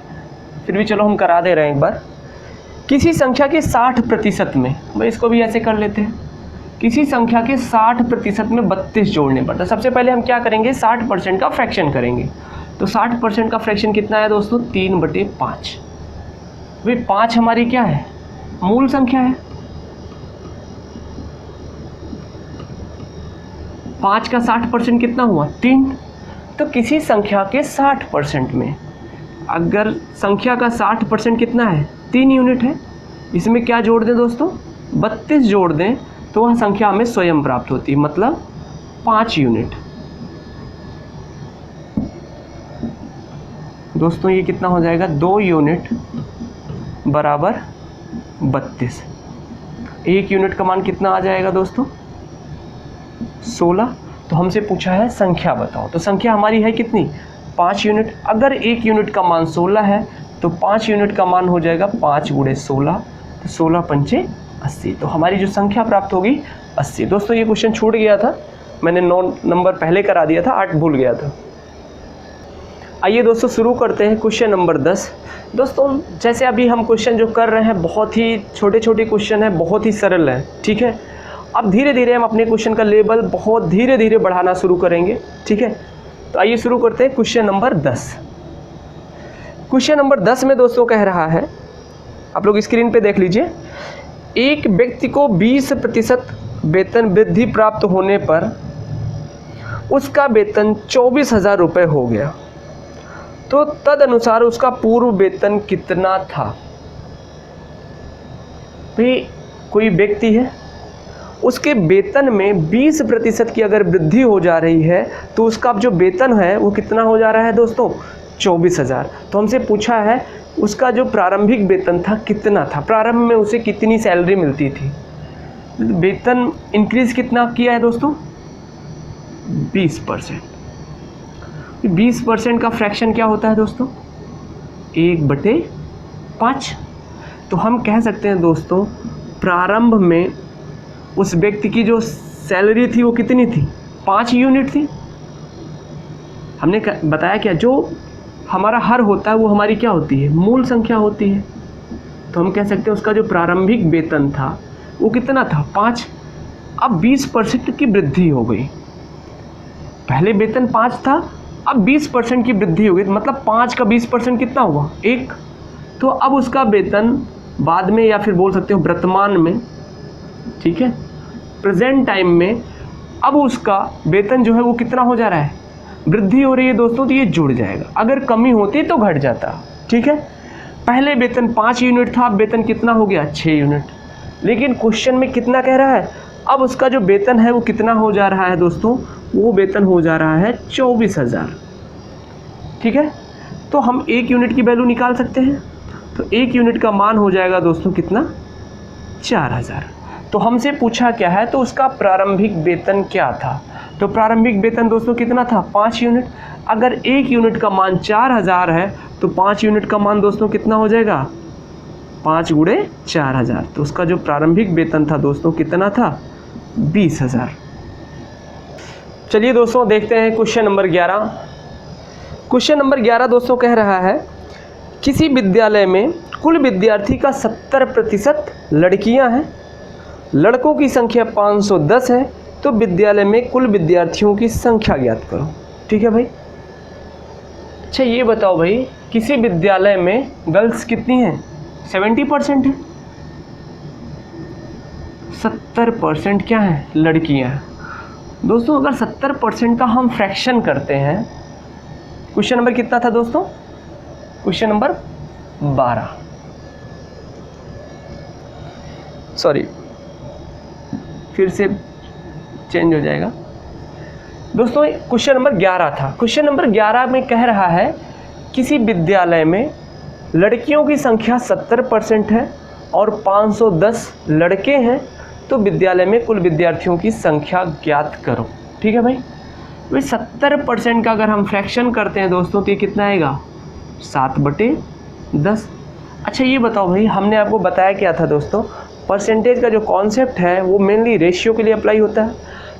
फिर भी चलो हम करा दे रहे हैं एक बार। किसी संख्या के 60% में, भाई इसको भी ऐसे कर लेते हैं, किसी संख्या के 60% में 32 जोड़ने पर। तो सबसे पहले हम क्या करेंगे, 60% का फ्रैक्शन करेंगे। तो 60% का फ्रैक्शन कितना है दोस्तों, 3/5। भाई 5 हमारी क्या है, मूल संख्या है। 5 का 60% कितना हुआ, 3। तो किसी संख्या के 60% में, अगर संख्या का 60% कितना है, 3 यूनिट है, इसमें क्या जोड़ दें दोस्तों, 32 जोड़ दें तो वह संख्या हमें स्वयं प्राप्त होती है, मतलब 5 यूनिट। दोस्तों ये कितना हो जाएगा, 2 यूनिट बराबर 32। 1 यूनिट का मान कितना आ जाएगा दोस्तों, 16। तो हमसे पूछा है संख्या बताओ। तो संख्या हमारी है कितनी, 5 यूनिट। अगर 1 यूनिट का मान 16 है तो 5 यूनिट का मान हो जाएगा 5 गुणे 16, तो 16 पंचे 80। तो हमारी जो संख्या प्राप्त होगी 80। दोस्तों ये क्वेश्चन छूट गया था, मैंने 9 नंबर पहले करा दिया था, 8 भूल गया था। आइए दोस्तों शुरू करते हैं क्वेश्चन नंबर 10। दोस्तों जैसे अभी हम क्वेश्चन जो कर रहे हैं बहुत ही छोटे छोटे क्वेश्चन है, बहुत ही सरल है। ठीक है, अब धीरे धीरे हम अपने क्वेश्चन का लेवल बहुत धीरे धीरे बढ़ाना शुरू करेंगे। ठीक है, तो आइए शुरू करते हैं क्वेश्चन नंबर 10। क्वेश्चन नंबर 10 में दोस्तों कह रहा है, आप लोग स्क्रीन पे देख लीजिए, एक व्यक्ति को 20% वेतन वृद्धि प्राप्त होने पर उसका वेतन 24,000 रुपये हो गया। तो तदनुसार उसका पूर्व वेतन कितना था। भाई कोई व्यक्ति है, उसके वेतन में 20% की अगर वृद्धि हो जा रही है तो उसका जो वेतन है वो कितना हो जा रहा है दोस्तों, 24,000। तो हमसे पूछा है उसका जो प्रारंभिक वेतन था कितना था, प्रारंभ में उसे कितनी सैलरी मिलती थी। वेतन इंक्रीज कितना किया है दोस्तों, 20%। 20% का फ्रैक्शन क्या होता है दोस्तों, 1/5। तो हम कह सकते हैं दोस्तों प्रारंभ में उस व्यक्ति की जो सैलरी थी वो कितनी थी, 5 यूनिट थी। हमने बताया क्या, जो हमारा हर होता है वो हमारी क्या होती है, मूल संख्या होती है। तो हम कह सकते हैं उसका जो प्रारंभिक वेतन था वो कितना था, 5। अब 20% की वृद्धि हो गई, पहले वेतन 5 था, अब 20% की वृद्धि हो गई, मतलब 5 का 20% कितना हुआ, 1। तो अब उसका वेतन बाद में, या फिर बोल सकते हो वर्तमान में, ठीक है, प्रेजेंट टाइम में, अब उसका वेतन जो है वो कितना हो जा रहा है, वृद्धि हो रही है दोस्तों। तो ये जुड़ जाएगा, अगर कमी होती तो घट जाता। ठीक है, पहले वेतन 5 यूनिट था, अब वेतन कितना हो गया, 6 यूनिट। लेकिन क्वेश्चन में कितना कह रहा है, अब उसका जो वेतन है वो कितना हो जा रहा है दोस्तों, वो वेतन हो जा रहा है 24,000। ठीक है, तो हम 1 यूनिट की वैल्यू निकाल सकते हैं। तो 1 यूनिट का मान हो जाएगा दोस्तों कितना, 4,000। तो हमसे पूछा क्या है, तो उसका प्रारंभिक वेतन क्या था। तो प्रारंभिक वेतन दोस्तों कितना था, 5 यूनिट। अगर 1 यूनिट का मान 4,000 है तो 5 यूनिट का मान दोस्तों कितना हो जाएगा, 5 गुणे 4,000। तो उसका जो प्रारंभिक वेतन था दोस्तों कितना था, 20,000। चलिए दोस्तों देखते हैं क्वेश्चन नंबर 11। क्वेश्चन नंबर 11 दोस्तों कह रहा है किसी विद्यालय में कुल विद्यार्थी का 70% लड़कियां हैं, लड़कों की संख्या 510 है, तो विद्यालय में कुल विद्यार्थियों की संख्या ज्ञात करो। ठीक है भाई। अच्छा ये बताओ भाई, किसी विद्यालय में गर्ल्स कितनी हैं? 70% है, 70% क्या है? लड़कियां हैं। दोस्तों अगर 70% का हम फ्रैक्शन करते हैं, क्वेश्चन नंबर कितना था दोस्तों? क्वेश्चन नंबर 12, सॉरी फिर से चेंज हो जाएगा दोस्तों। क्वेश्चन नंबर 11 था। क्वेश्चन नंबर 11 में कह रहा है किसी विद्यालय में लड़कियों की संख्या 70% है और 510 लड़के हैं, तो विद्यालय में कुल विद्यार्थियों की संख्या ज्ञात करो। ठीक है भाई। 70% का अगर हम फ्रैक्शन करते हैं दोस्तों तो ये कितना आएगा? 7/10। अच्छा ये बताओ भाई, हमने आपको बताया क्या था दोस्तों, परसेंटेज का जो कॉन्सेप्ट है वो मेनली रेशियो के लिए अप्लाई होता है।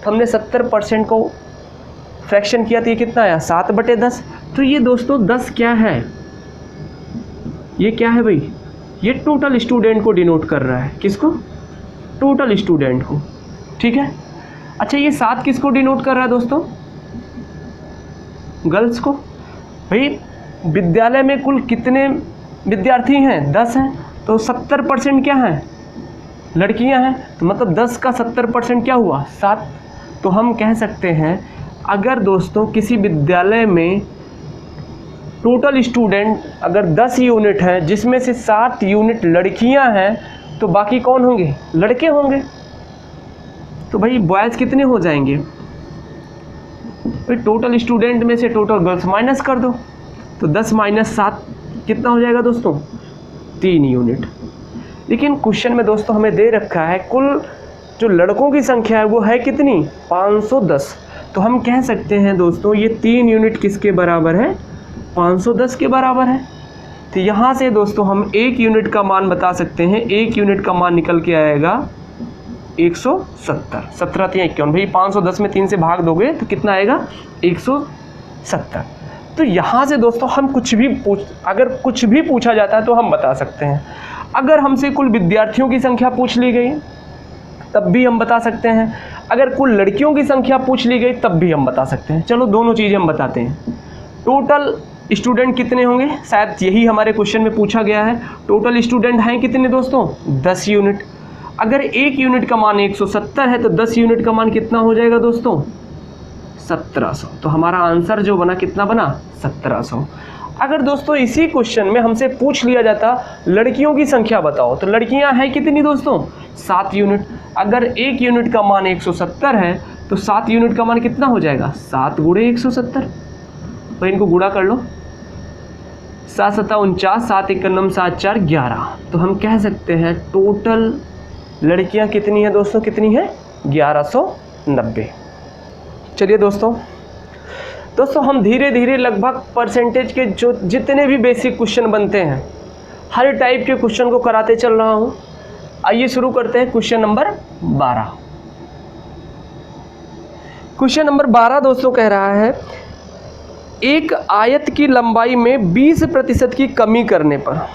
तो हमने 70% को फ्रैक्शन किया तो ये कितना आया? 7/10। तो ये दोस्तों 10 क्या है? ये क्या है भाई? ये टोटल स्टूडेंट को डिनोट कर रहा है। किसको? टोटल स्टूडेंट को। ठीक है। अच्छा ये 7 किसको डिनोट कर रहा है दोस्तों? गर्ल्स को। भाई विद्यालय में कुल कितने विद्यार्थी हैं? 10 हैं, तो 70% क्या है? लड़कियां हैं। तो मतलब 10 का 70% क्या हुआ? 7। तो हम कह सकते हैं अगर दोस्तों किसी विद्यालय में टोटल स्टूडेंट अगर 10 यूनिट हैं जिसमें से 7 यूनिट लड़कियां हैं, तो बाकी कौन होंगे? लड़के होंगे। तो भाई बॉयज़ कितने हो जाएंगे? भाई टोटल स्टूडेंट में से टोटल गर्ल्स माइनस कर दो, तो 10 - 7 कितना हो जाएगा दोस्तों? 3 यूनिट। लेकिन क्वेश्चन में दोस्तों हमें दे रखा है कुल जो लड़कों की संख्या है वो है कितनी? 510। तो हम कह सकते हैं दोस्तों ये 3 यूनिट किसके बराबर है? 510 के बराबर है। तो यहाँ से दोस्तों हम 1 यूनिट का मान बता सकते हैं। 1 यूनिट का मान निकल के आएगा 170। 17 × 51 भाई, 510 में 3 से भाग दोगे तो कितना आएगा? 170। तो यहाँ से दोस्तों हम अगर कुछ भी पूछा जाता है तो हम बता सकते हैं। अगर हमसे कुल विद्यार्थियों की संख्या पूछ ली गई तब भी हम बता सकते हैं, अगर कुल लड़कियों की संख्या पूछ ली गई तब भी हम बता सकते हैं। चलो दोनों चीज़ें हम बताते हैं। टोटल स्टूडेंट कितने होंगे? शायद यही हमारे क्वेश्चन में पूछा गया है। टोटल स्टूडेंट हैं कितने दोस्तों? 10 यूनिट। अगर 1 यूनिट का मान 170 है तो 10 यूनिट का मान कितना हो जाएगा दोस्तों? 1700। तो हमारा आंसर जो बना कितना बना? 1700। अगर दोस्तों इसी क्वेश्चन में हमसे पूछ लिया जाता लड़कियों की संख्या बताओ, तो लड़कियां हैं कितनी दोस्तों? 7 यूनिट। अगर 1 यूनिट का मान 170 है तो 7 यूनिट का मान कितना हो जाएगा? 7 × 170। तो इनको गुणा कर लो, 7 × 7 = 49, 7 × 1 = 7 × 4 = 11। तो हम कह सकते हैं टोटल लड़कियां कितनी हैं दोस्तों? कितनी हैं? 1190। चलिए दोस्तों हम धीरे धीरे लगभग परसेंटेज के जो जितने भी बेसिक क्वेश्चन बनते हैं हर टाइप के क्वेश्चन को कराते चल रहा हूं। आइए शुरू करते हैं क्वेश्चन नंबर 12। क्वेश्चन नंबर 12 दोस्तों कह रहा है एक आयत की लंबाई में 20% की कमी करने पर,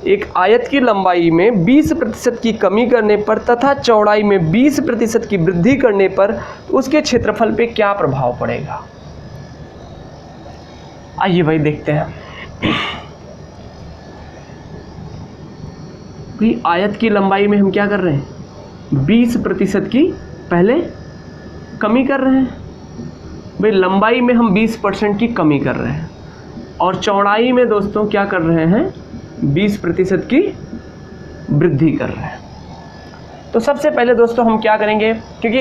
एक आयत की लंबाई में 20% की कमी करने पर तथा चौड़ाई में 20% की वृद्धि करने पर उसके क्षेत्रफल पे क्या प्रभाव पड़ेगा? आइए भाई देखते हैं। भाई आयत की लंबाई में हम क्या कर रहे हैं? 20% की पहले कमी कर रहे हैं। भाई लंबाई में हम 20% की कमी कर रहे हैं और चौड़ाई में दोस्तों क्या कर रहे हैं? 20% की वृद्धि कर रहे हैं। तो सबसे पहले दोस्तों हम क्या करेंगे, क्योंकि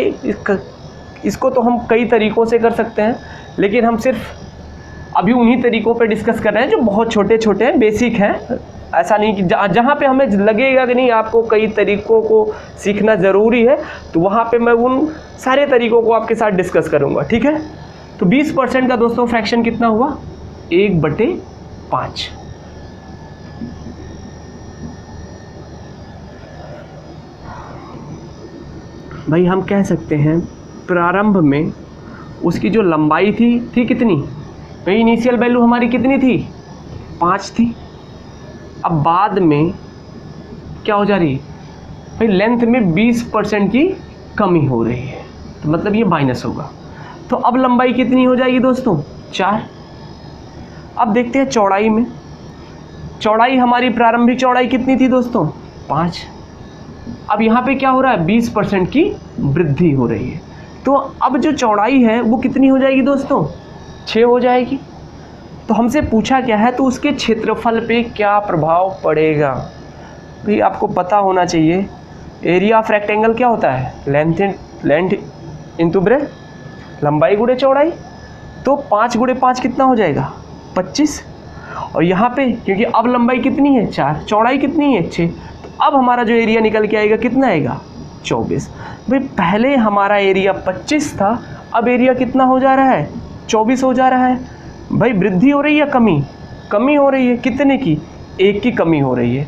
इसको तो हम कई तरीक़ों से कर सकते हैं, लेकिन हम सिर्फ अभी उन्हीं तरीक़ों पे डिस्कस कर रहे हैं जो बहुत छोटे छोटे बेसिक हैं। ऐसा नहीं कि जहाँ पे हमें लगेगा कि नहीं आपको कई तरीक़ों को सीखना ज़रूरी है, तो वहाँ पे मैं उन सारे तरीक़ों को आपके साथ डिस्कस करूँगा। ठीक है। तो 20% का दोस्तों फ्रैक्शन कितना हुआ? 1/5। भाई हम कह सकते हैं प्रारंभ में उसकी जो लंबाई थी कितनी भाई, इनिशियल वैल्यू हमारी कितनी थी 5 थी। अब बाद में क्या हो जा रही है भाई, लेंथ में 20% की कमी हो रही है, तो मतलब ये माइनस होगा। तो अब लंबाई कितनी हो जाएगी दोस्तों 4। अब देखते हैं चौड़ाई में, चौड़ाई हमारी प्रारंभिक चौड़ाई कितनी थी दोस्तों 5। अब यहाँ पे क्या हो रहा है 20% की वृद्धि हो रही है, तो अब जो चौड़ाई है वो कितनी हो जाएगी दोस्तों 6 हो जाएगी। तो हमसे पूछा क्या है, तो उसके क्षेत्रफल पे क्या प्रभाव पड़ेगा। भाई आपको पता होना चाहिए एरिया ऑफ रेक्टेंगल क्या होता है, लेंथ इंटू ब्रेथ, लंबाई गुणे चौड़ाई। तो 5 गुणे 5 कितना हो जाएगा 25। और यहाँ पे क्योंकि अब लंबाई कितनी है 4, चौड़ाई कितनी है 6, तो अब हमारा जो एरिया निकल के आएगा कितना आएगा 24। भाई पहले हमारा एरिया 25 था, अब एरिया कितना हो जा रहा है 24 हो जा रहा है। भाई वृद्धि हो रही है कमी, कमी हो रही है, कितने की 1 की कमी हो रही है।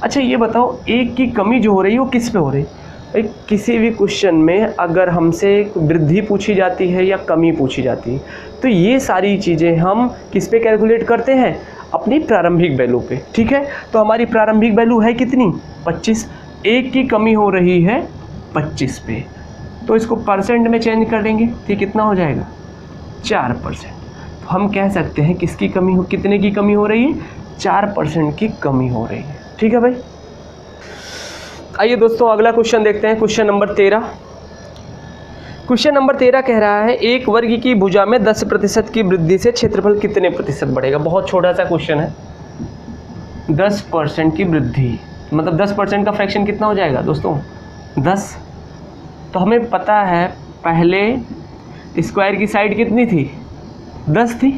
अच्छा ये बताओ 1 की कमी जो हो रही है वो किस पे हो रही है। भाई किसी भी क्वेश्चन में अगर हमसे वृद्धि पूछी जाती है या कमी पूछी जाती है, तो ये सारी चीज़ें हम किस पे कैलकुलेट करते हैं, अपनी प्रारंभिक वैल्यू पे। ठीक है, तो हमारी प्रारंभिक वैल्यू है कितनी 25, 1 की कमी हो रही है 25 पे, तो इसको परसेंट में चेंज कर देंगे तो कितना हो जाएगा 4%। तो हम कह सकते हैं किसकी कमी हो, कितने की कमी हो रही है 4% की कमी हो रही है। ठीक है भाई, आइए दोस्तों अगला क्वेश्चन देखते हैं, क्वेश्चन नंबर 13। क्वेश्चन नंबर 13 कह रहा है एक वर्ग की भुजा में 10% की वृद्धि से क्षेत्रफल कितने प्रतिशत बढ़ेगा। बहुत छोटा सा क्वेश्चन है, 10% की वृद्धि मतलब 10% का फ्रैक्शन कितना हो जाएगा दोस्तों 10। तो हमें पता है पहले स्क्वायर की साइड कितनी थी 10 थी,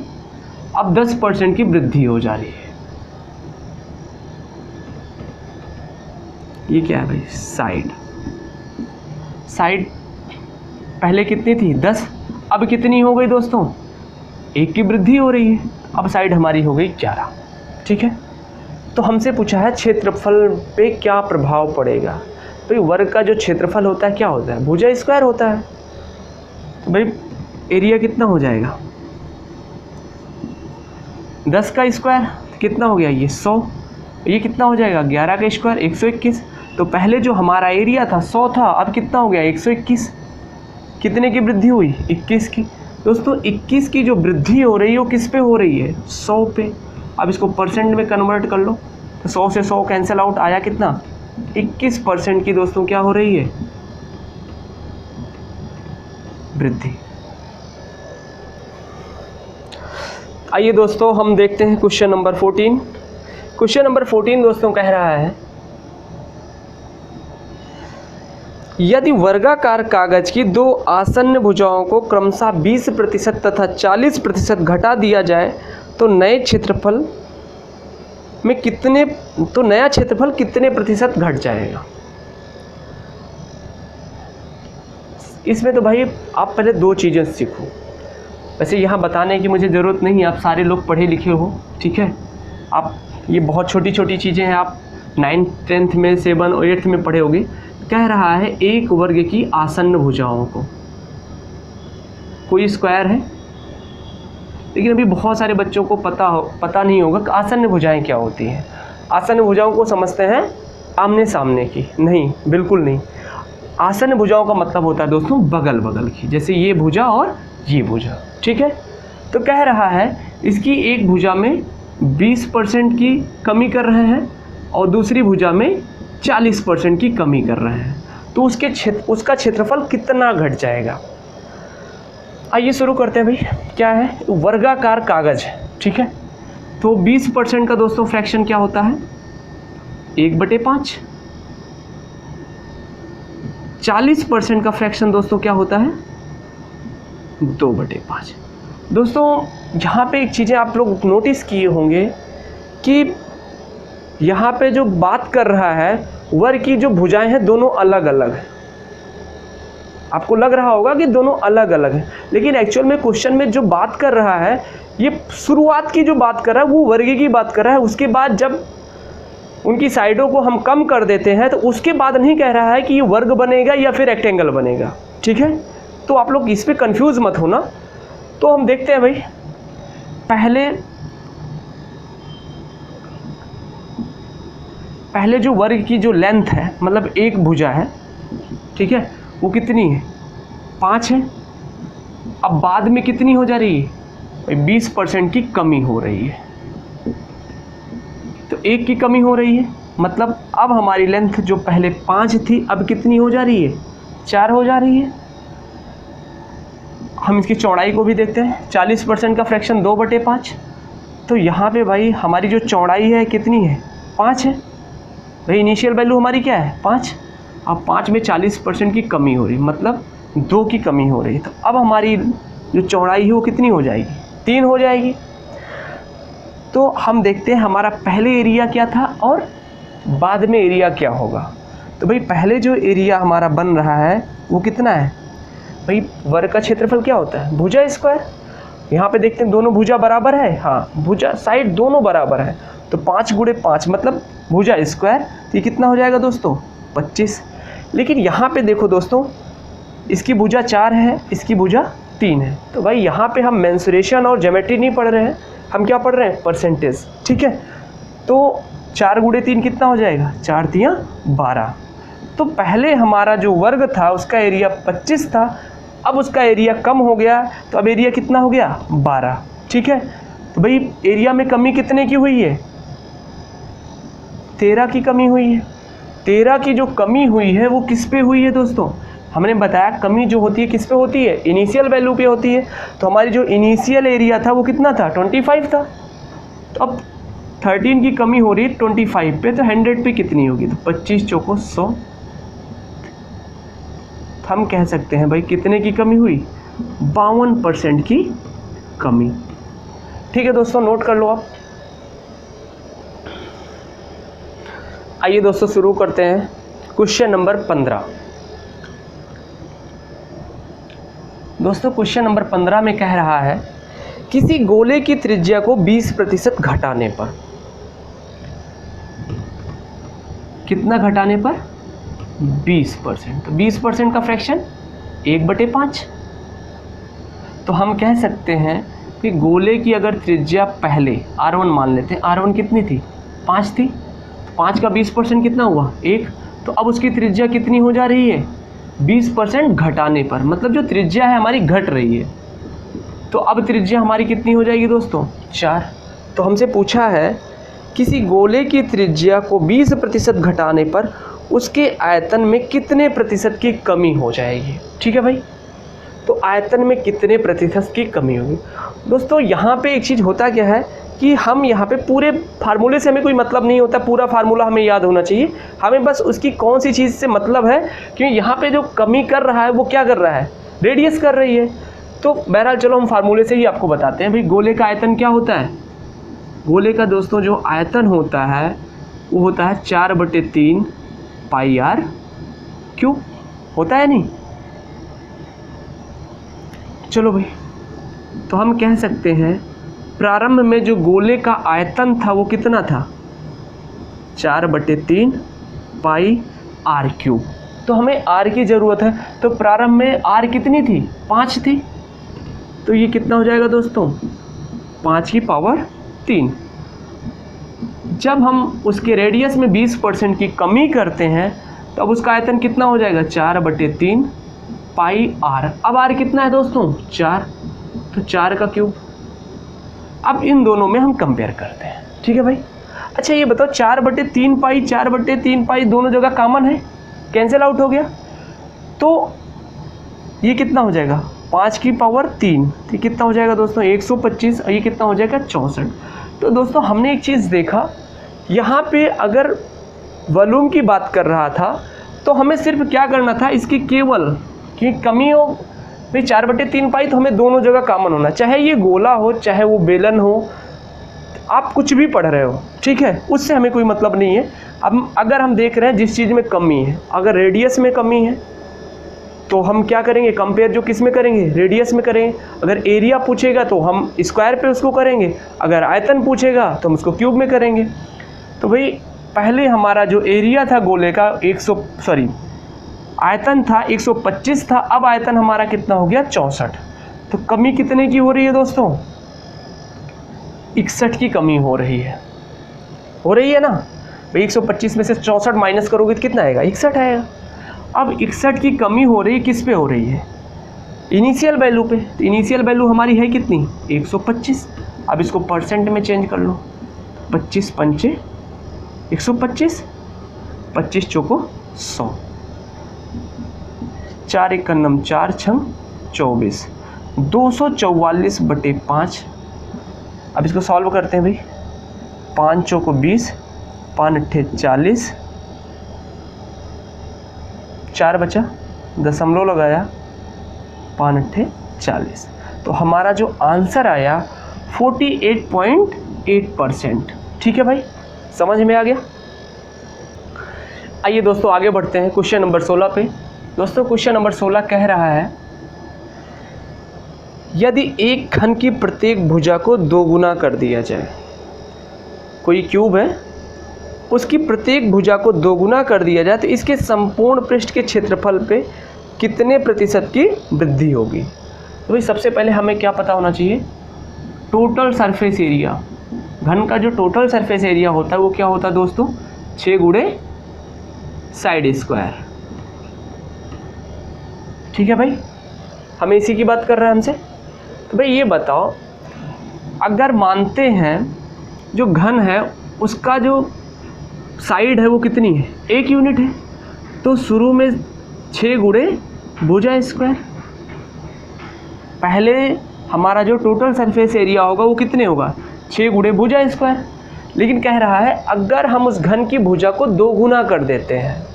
अब 10% की वृद्धि हो जा रही है। ये क्या है भाई, साइड पहले कितनी थी 10, अब कितनी हो गई दोस्तों 1 की वृद्धि हो रही है, अब साइड हमारी हो गई 11। ठीक है, तो हमसे पूछा है क्षेत्रफल पे क्या प्रभाव पड़ेगा। भाई वर्ग का जो क्षेत्रफल होता है क्या होता है, भुजा स्क्वायर होता है। तो भाई एरिया कितना हो जाएगा 10 का स्क्वायर कितना हो गया ये 100, ये कितना हो जाएगा 11 का स्क्वायर 121। तो पहले जो हमारा एरिया था 100 था, अब कितना हो गया 121। कितने की वृद्धि हुई 21 की। दोस्तों 21 की जो वृद्धि हो रही है वो किस पे हो रही है 100 पे। अब इसको परसेंट में कन्वर्ट कर लो, तो 100 से 100 कैंसिल आउट, आया कितना 21% की दोस्तों क्या हो रही है वृद्धि। आइए दोस्तों हम देखते हैं क्वेश्चन नंबर 14। क्वेश्चन नंबर 14 दोस्तों कह रहा है यदि वर्गाकार कागज की 2 आसन्न भुजाओं को क्रमशः 20% तथा 40% घटा दिया जाए तो नया क्षेत्रफल कितने प्रतिशत घट जाएगा। इसमें तो भाई आप पहले 2 चीज़ें सीखो। वैसे यहाँ बताने की मुझे ज़रूरत नहीं है, आप सारे लोग पढ़े लिखे हो। ठीक है, आप ये बहुत छोटी छोटी चीज़ें हैं, आप 9th 10th में 7 और 8th में पढ़े होगे। कह रहा है एक वर्ग की आसन्न भुजाओं को, कोई स्क्वायर है, लेकिन अभी बहुत सारे बच्चों को पता नहीं होगा कि आसन्न भुजाएं क्या होती हैं। आसन्न भुजाओं को समझते हैं आमने सामने की, नहीं बिल्कुल नहीं। आसन्न भुजाओं का मतलब होता है दोस्तों बगल बगल की, जैसे ये भुजा और ये भुजा। ठीक है, तो कह रहा है इसकी एक भुजा में 20% की कमी कर रहे हैं और दूसरी भुजा में 40% की कमी कर रहे हैं, तो उसका क्षेत्रफल कितना घट जाएगा। आइए शुरू करते हैं भाई। क्या है, वर्गाकार कागज है। ठीक है, तो 20% का दोस्तों फ्रैक्शन क्या होता है 1/5। 40% का फ्रैक्शन दोस्तों क्या होता है 2/5। दोस्तों यहाँ पे एक चीज़ें आप लोग नोटिस किए होंगे कि यहाँ पे जो बात कर रहा है वर्ग की जो भुजाएं हैं दोनों अलग अलग हैं। आपको लग रहा होगा कि दोनों अलग अलग हैं, लेकिन एक्चुअल में क्वेश्चन में जो बात कर रहा है ये शुरुआत की जो बात कर रहा है वो वर्ग की बात कर रहा है। उसके बाद जब उनकी साइडों को हम कम कर देते हैं, तो उसके बाद नहीं कह रहा है कि ये वर्ग बनेगा या फिर रेक्टेंगल बनेगा, ठीक है। तो आप लोग इस पे कंफ्यूज मत होना। तो हम देखते हैं भाई, पहले जो वर्ग की जो लेंथ है, मतलब एक भुजा है, ठीक है, वो कितनी है, 5 है। अब बाद में कितनी हो जा रही है, 20% की कमी हो रही है। तो 1 की कमी हो रही है, मतलब अब हमारी लेंथ जो पहले 5 थी अब कितनी हो जा रही है, 4 हो जा रही है। हम इसकी चौड़ाई को भी देखते हैं, 40% का फ्रैक्शन 2/5। तो यहाँ पे भाई हमारी जो चौड़ाई है कितनी है, 5 है। भाई इनिशियल वैल्यू हमारी क्या है, 5। अब 5 में 40% की कमी हो रही, मतलब 2 की कमी हो रही है। तो अब हमारी जो चौड़ाई है वो कितनी हो जाएगी, 3 हो जाएगी। तो हम देखते हैं हमारा पहले एरिया क्या था और बाद में एरिया क्या होगा। तो भाई पहले जो एरिया हमारा बन रहा है वो कितना है, भाई वर्ग का क्षेत्रफल क्या होता है, भुजा स्क्वायर। यहाँ पे देखते हैं दोनों भुजा बराबर है, हाँ भुजा साइड दोनों बराबर है। तो 5 × 5 मतलब भुजा स्क्वायर। तो ये कितना हो जाएगा दोस्तों, 25। लेकिन यहाँ पे देखो दोस्तों, इसकी भुजा 4 है, इसकी भुजा 3 है। तो भाई यहाँ पे हम मेंसुरेशन और ज्योमेट्री नहीं पढ़ रहे हैं, हम क्या पढ़ रहे हैं, परसेंटेज, ठीक है। तो 4 × 3 कितना हो जाएगा, 4 × 3 = 12। तो पहले हमारा जो वर्ग था उसका एरिया 25 था, अब उसका एरिया कम हो गया, तो अब एरिया कितना हो गया, 12, ठीक है। तो भाई एरिया में कमी कितने की हुई है, 13 की कमी हुई है। 13 की जो कमी हुई है वो किस पे हुई है दोस्तों, हमने बताया कमी जो होती है किस पे होती है, इनिशियल वैल्यू पे होती है। तो हमारी जो इनिशियल एरिया था वो कितना था, 25 था। तो अब 13 की कमी हो रही है 25 पे, तो 100 पे कितनी होगी, तो 25 चौको 100। हम कह सकते हैं भाई कितने की कमी हुई, 52% की कमी। ठीक है दोस्तों, नोट कर लो आप। आइए दोस्तों शुरू करते हैं क्वेश्चन नंबर 15। दोस्तों क्वेश्चन नंबर 15 में कह रहा है किसी गोले की त्रिज्या को 20% घटाने पर, कितना घटाने पर, 20%। तो 20% का फ्रैक्शन 1/5। तो हम कह सकते हैं कि गोले की अगर त्रिज्या पहले R1 मान लेते हैं, R1 कितनी थी, 5 थी। 5 का 20% कितना हुआ, 1। तो अब उसकी त्रिज्या कितनी हो जा रही है, 20% घटाने पर, मतलब जो त्रिज्या है हमारी घट रही है। तो अब त्रिज्या हमारी कितनी हो जाएगी दोस्तों, 4। तो हमसे पूछा है किसी गोले की त्रिज्या को 20% घटाने पर उसके आयतन में कितने प्रतिशत की कमी हो जाएगी। ठीक है भाई, तो आयतन में कितने प्रतिशत की कमी होगी। दोस्तों यहाँ पे एक चीज़ होता क्या है कि हम यहाँ पे पूरे फार्मूले से हमें कोई मतलब नहीं होता, पूरा फार्मूला हमें याद होना चाहिए, हमें बस उसकी कौन सी चीज़ से मतलब है, क्योंकि यहाँ पे जो कमी कर रहा है वो क्या कर रहा है, रेडियस कर रही है। तो बहरहाल चलो हम फार्मूले से ही आपको बताते हैं। भाई गोले का आयतन क्या होता है, गोले का दोस्तों जो आयतन होता है वो होता है 4/3 πr³ होता है नहीं। चलो भाई, तो हम कह सकते हैं प्रारंभ में जो गोले का आयतन था वो कितना था, 4/3 πr³। तो हमें r की ज़रूरत है, तो प्रारंभ में r कितनी थी, 5 थी। तो ये कितना हो जाएगा दोस्तों, 5⁻3। जब हम उसके रेडियस में 20% की कमी करते हैं तो अब उसका आयतन कितना हो जाएगा, 4/3 πr। अब r कितना है दोस्तों, 4, तो 4⁻³ अब इन दोनों में हम कंपेयर करते हैं। ठीक है भाई, अच्छा ये बताओ 4/3 π 4/3 π दोनों जगह कॉमन है, कैंसिल आउट हो गया। तो ये कितना हो जाएगा, 5⁻3। तो कितना हो जाएगा दोस्तों, 125। और ये कितना हो जाएगा, 64। तो दोस्तों हमने एक चीज़ देखा, यहाँ पे अगर वॉल्यूम की बात कर रहा था तो हमें सिर्फ क्या करना था, इसकी केवल कि कमी हो भाई 4/3 π, तो हमें दोनों जगह कॉमन होना, चाहे ये गोला हो चाहे वो बेलन हो, आप कुछ भी पढ़ रहे हो, ठीक है, उससे हमें कोई मतलब नहीं है। अब अगर हम देख रहे हैं जिस चीज़ में कमी है, अगर रेडियस में कमी है तो हम क्या करेंगे, कंपेयर जो किस में करेंगे, रेडियस में करेंगे। अगर एरिया पूछेगा तो हम स्क्वायर पे उसको करेंगे, अगर आयतन पूछेगा तो हम उसको क्यूब में करेंगे। तो भाई पहले हमारा जो एरिया था गोले का आयतन था 125 था, अब आयतन हमारा कितना हो गया 64। तो कमी कितने की हो रही है दोस्तों? 61 की कमी हो रही है ना भाई। 125 में से 64 माइनस करोगे तो कितना आएगा? 61 आएगा। अब 61 की कमी हो रही है, किस पे हो रही है? इनिशियल वैल्यू पे। तो इनिशियल वैल्यू हमारी है कितनी? 125। अब इसको परसेंट में चेंज कर लो। 25 पंचे 125, 25 चौको 100, 4 एक नम 4 छंग 24, 244/5। अब इसको सॉल्व करते हैं भाई। 5 चौको 20, 5 अट्ठे 40, 4 बचा, दशमलव लगाया, 5 अट्ठे 40। तो हमारा जो आंसर आया 48.8%। ठीक है भाई, समझ में आ गया? आइए दोस्तों आगे बढ़ते हैं क्वेश्चन नंबर 16 पे। दोस्तों क्वेश्चन नंबर 16 कह रहा है, यदि एक घन की प्रत्येक भुजा को 2 गुना कर दिया जाए। कोई क्यूब है, उसकी प्रत्येक भुजा को 2 गुना कर दिया जाए तो इसके संपूर्ण पृष्ठ के क्षेत्रफल पे कितने प्रतिशत की वृद्धि होगी? तो भाई सबसे पहले हमें क्या पता होना चाहिए? Total surface area. घन का जो टोटल सरफेस एरिया होता है वो क्या होता है दोस्तों? 6 गुणे साइड स्क्वायर। ठीक है भाई, हमें इसी की बात कर रहा है हमसे। तो भाई ये बताओ, अगर मानते हैं जो घन है उसका जो साइड है वो कितनी है? 1 यूनिट है, तो शुरू में 6 गुणे भुजा स्क्वायर। पहले हमारा जो टोटल सरफेस एरिया होगा वो कितने होगा? 6 गुणे भुजा स्क्वायर। लेकिन कह रहा है अगर हम उस घन की भुजा को 2 गुना कर देते हैं।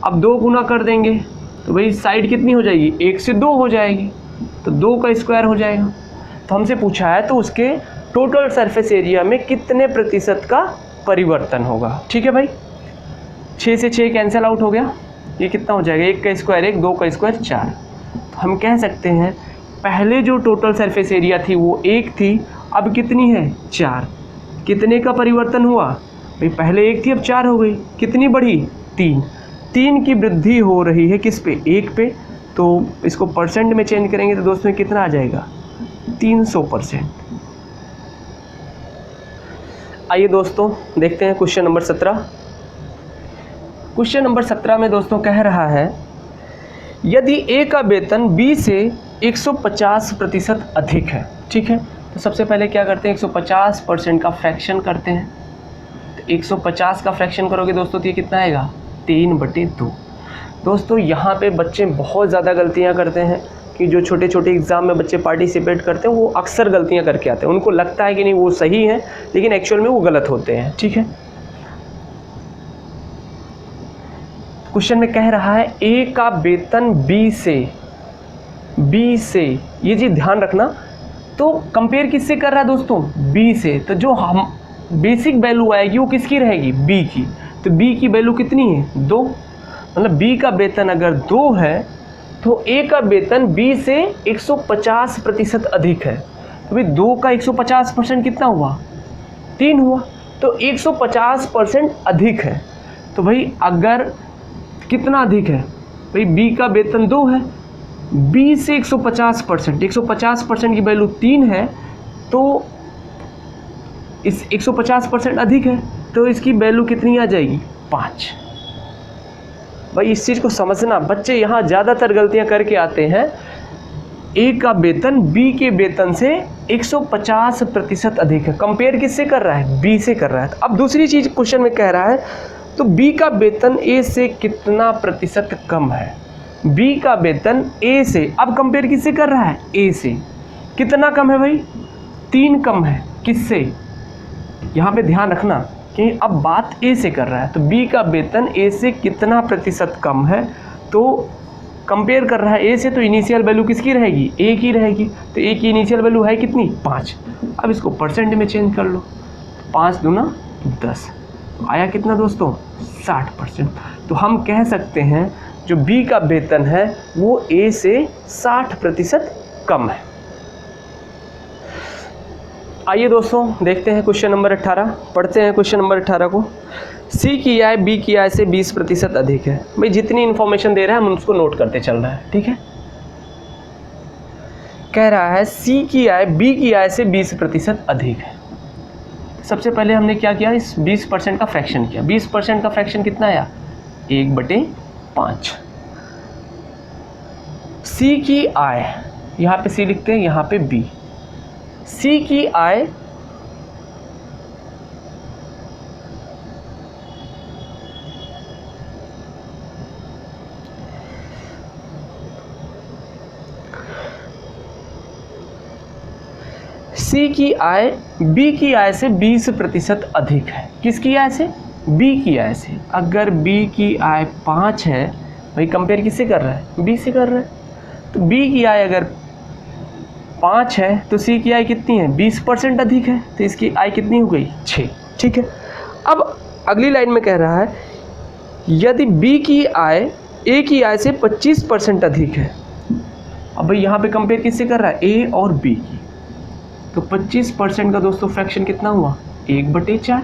अब 2 गुना कर देंगे तो भाई साइड कितनी हो जाएगी? 1 से 2 हो जाएगी, तो 2 का स्क्वायर हो जाएगा। तो हमसे पूछा है तो उसके टोटल सरफेस एरिया में कितने प्रतिशत का परिवर्तन होगा? ठीक है भाई, 6 से 6 कैंसिल आउट हो गया, ये कितना हो जाएगा? 1 का स्क्वायर 1, 2 का स्क्वायर 4। तो हम कह सकते हैं पहले जो टोटल सरफेस एरिया थी वो 1 थी, अब कितनी है? 4। कितने का परिवर्तन हुआ भाई? पहले 1 थी अब 4 हो गई, कितनी बढ़ी? 3। 3 की वृद्धि हो रही है किस पे? 1 पे। तो इसको परसेंट में चेंज करेंगे तो दोस्तों कितना आ जाएगा? 300%। आइए दोस्तों देखते हैं क्वेश्चन नंबर 17। क्वेश्चन नंबर 17 में दोस्तों कह रहा है, यदि ए का वेतन बी से 150% अधिक है। ठीक है, तो सबसे पहले क्या करते हैं? 150% का फ्रैक्शन करते हैं। तो 150 का फ्रैक्शन करोगे दोस्तों तो ये कितना आएगा? 3/2। दोस्तों यहाँ पे बच्चे बहुत ज़्यादा गलतियाँ करते हैं कि जो छोटे छोटे एग्ज़ाम में बच्चे पार्टिसिपेट करते हैं वो अक्सर गलतियाँ करके आते हैं। उनको लगता है कि नहीं वो सही है, लेकिन एक्चुअल में वो गलत होते हैं। ठीक है, क्वेश्चन में कह रहा है ए का वेतन बी से, ये चीज़ ध्यान रखना। तो कंपेयर किससे कर रहा है दोस्तों? बी से। तो जो हम बेसिक वैल्यू आएगी वो किसकी रहेगी? बी की। तो बी की वैल्यू कितनी है? 2। मतलब बी का वेतन अगर 2 है तो ए का वेतन बी से 150% अधिक है। तो भाई 2 का 150% कितना हुआ? 3 हुआ। तो 150% अधिक है। तो भाई अगर कितना अधिक है? भाई बी का वेतन 2 है, बी से 150%, 150% की वैल्यू 3 है, तो इस 150% अधिक है, तो इसकी वैल्यू कितनी आ जाएगी? 5। भाई इस चीज़ को समझना, बच्चे यहाँ ज़्यादातर गलतियाँ करके आते हैं। ए का वेतन बी के वेतन से 150% अधिक है। कंपेयर किससे कर रहा है? बी से कर रहा है। अब दूसरी चीज़ क्वेश्चन में कह रहा है, तो बी का वेतन ए से कितना प्रतिशत कम है? बी का वेतन ए से, अब कंपेयर किससे कर रहा है? ए से। कितना कम है भाई? 3 कम है। किससे? यहाँ पे ध्यान रखना कि अब बात ए से कर रहा है, तो बी का वेतन ए से कितना प्रतिशत कम है, तो कंपेयर कर रहा है ए से, तो इनिशियल वैल्यू किसकी रहेगी? ए की रहेगी। तो ए की इनिशियल वैल्यू है कितनी? 5। अब इसको परसेंट में चेंज कर लो। 5 दूना 10, आया कितना दोस्तों? 60%। तो हम कह सकते हैं जो बी का वेतन है वो ए से 60% कम है। आइए दोस्तों देखते हैं क्वेश्चन नंबर 18, पढ़ते हैं क्वेश्चन नंबर 18 को। सी की आय बी की आय से 20% अधिक है। भाई जितनी इन्फॉर्मेशन दे रहा है हम उसको नोट करते चल रहा है, ठीक है। कह रहा है सी की आय बी की आय से 20% अधिक है। सबसे पहले हमने क्या किया, इस 20% का फ्रैक्शन किया। 20% का फ्रैक्शन कितना आया, 1/5। सी की आय, यहाँ पे सी लिखते हैं, यहाँ पे बी। सी की आय सी की आय बी की आय से 20% अधिक है। किसकी आय से, बी की आय से। अगर बी की आय 5 है, भाई कंपेयर किससे कर रहा है, बी से कर रहा है। तो बी की आय अगर 5 है तो सी की आय कितनी है, 20% अधिक है, तो इसकी आय कितनी हो गई, 6। ठीक है। अब अगली लाइन में कह रहा है यदि बी की आय ए की आय से 25% अधिक है। अब भाई यहाँ पे कंपेयर किससे कर रहा है, ए और बी की। तो 25% का दोस्तों फ्रैक्शन कितना हुआ, 1/4।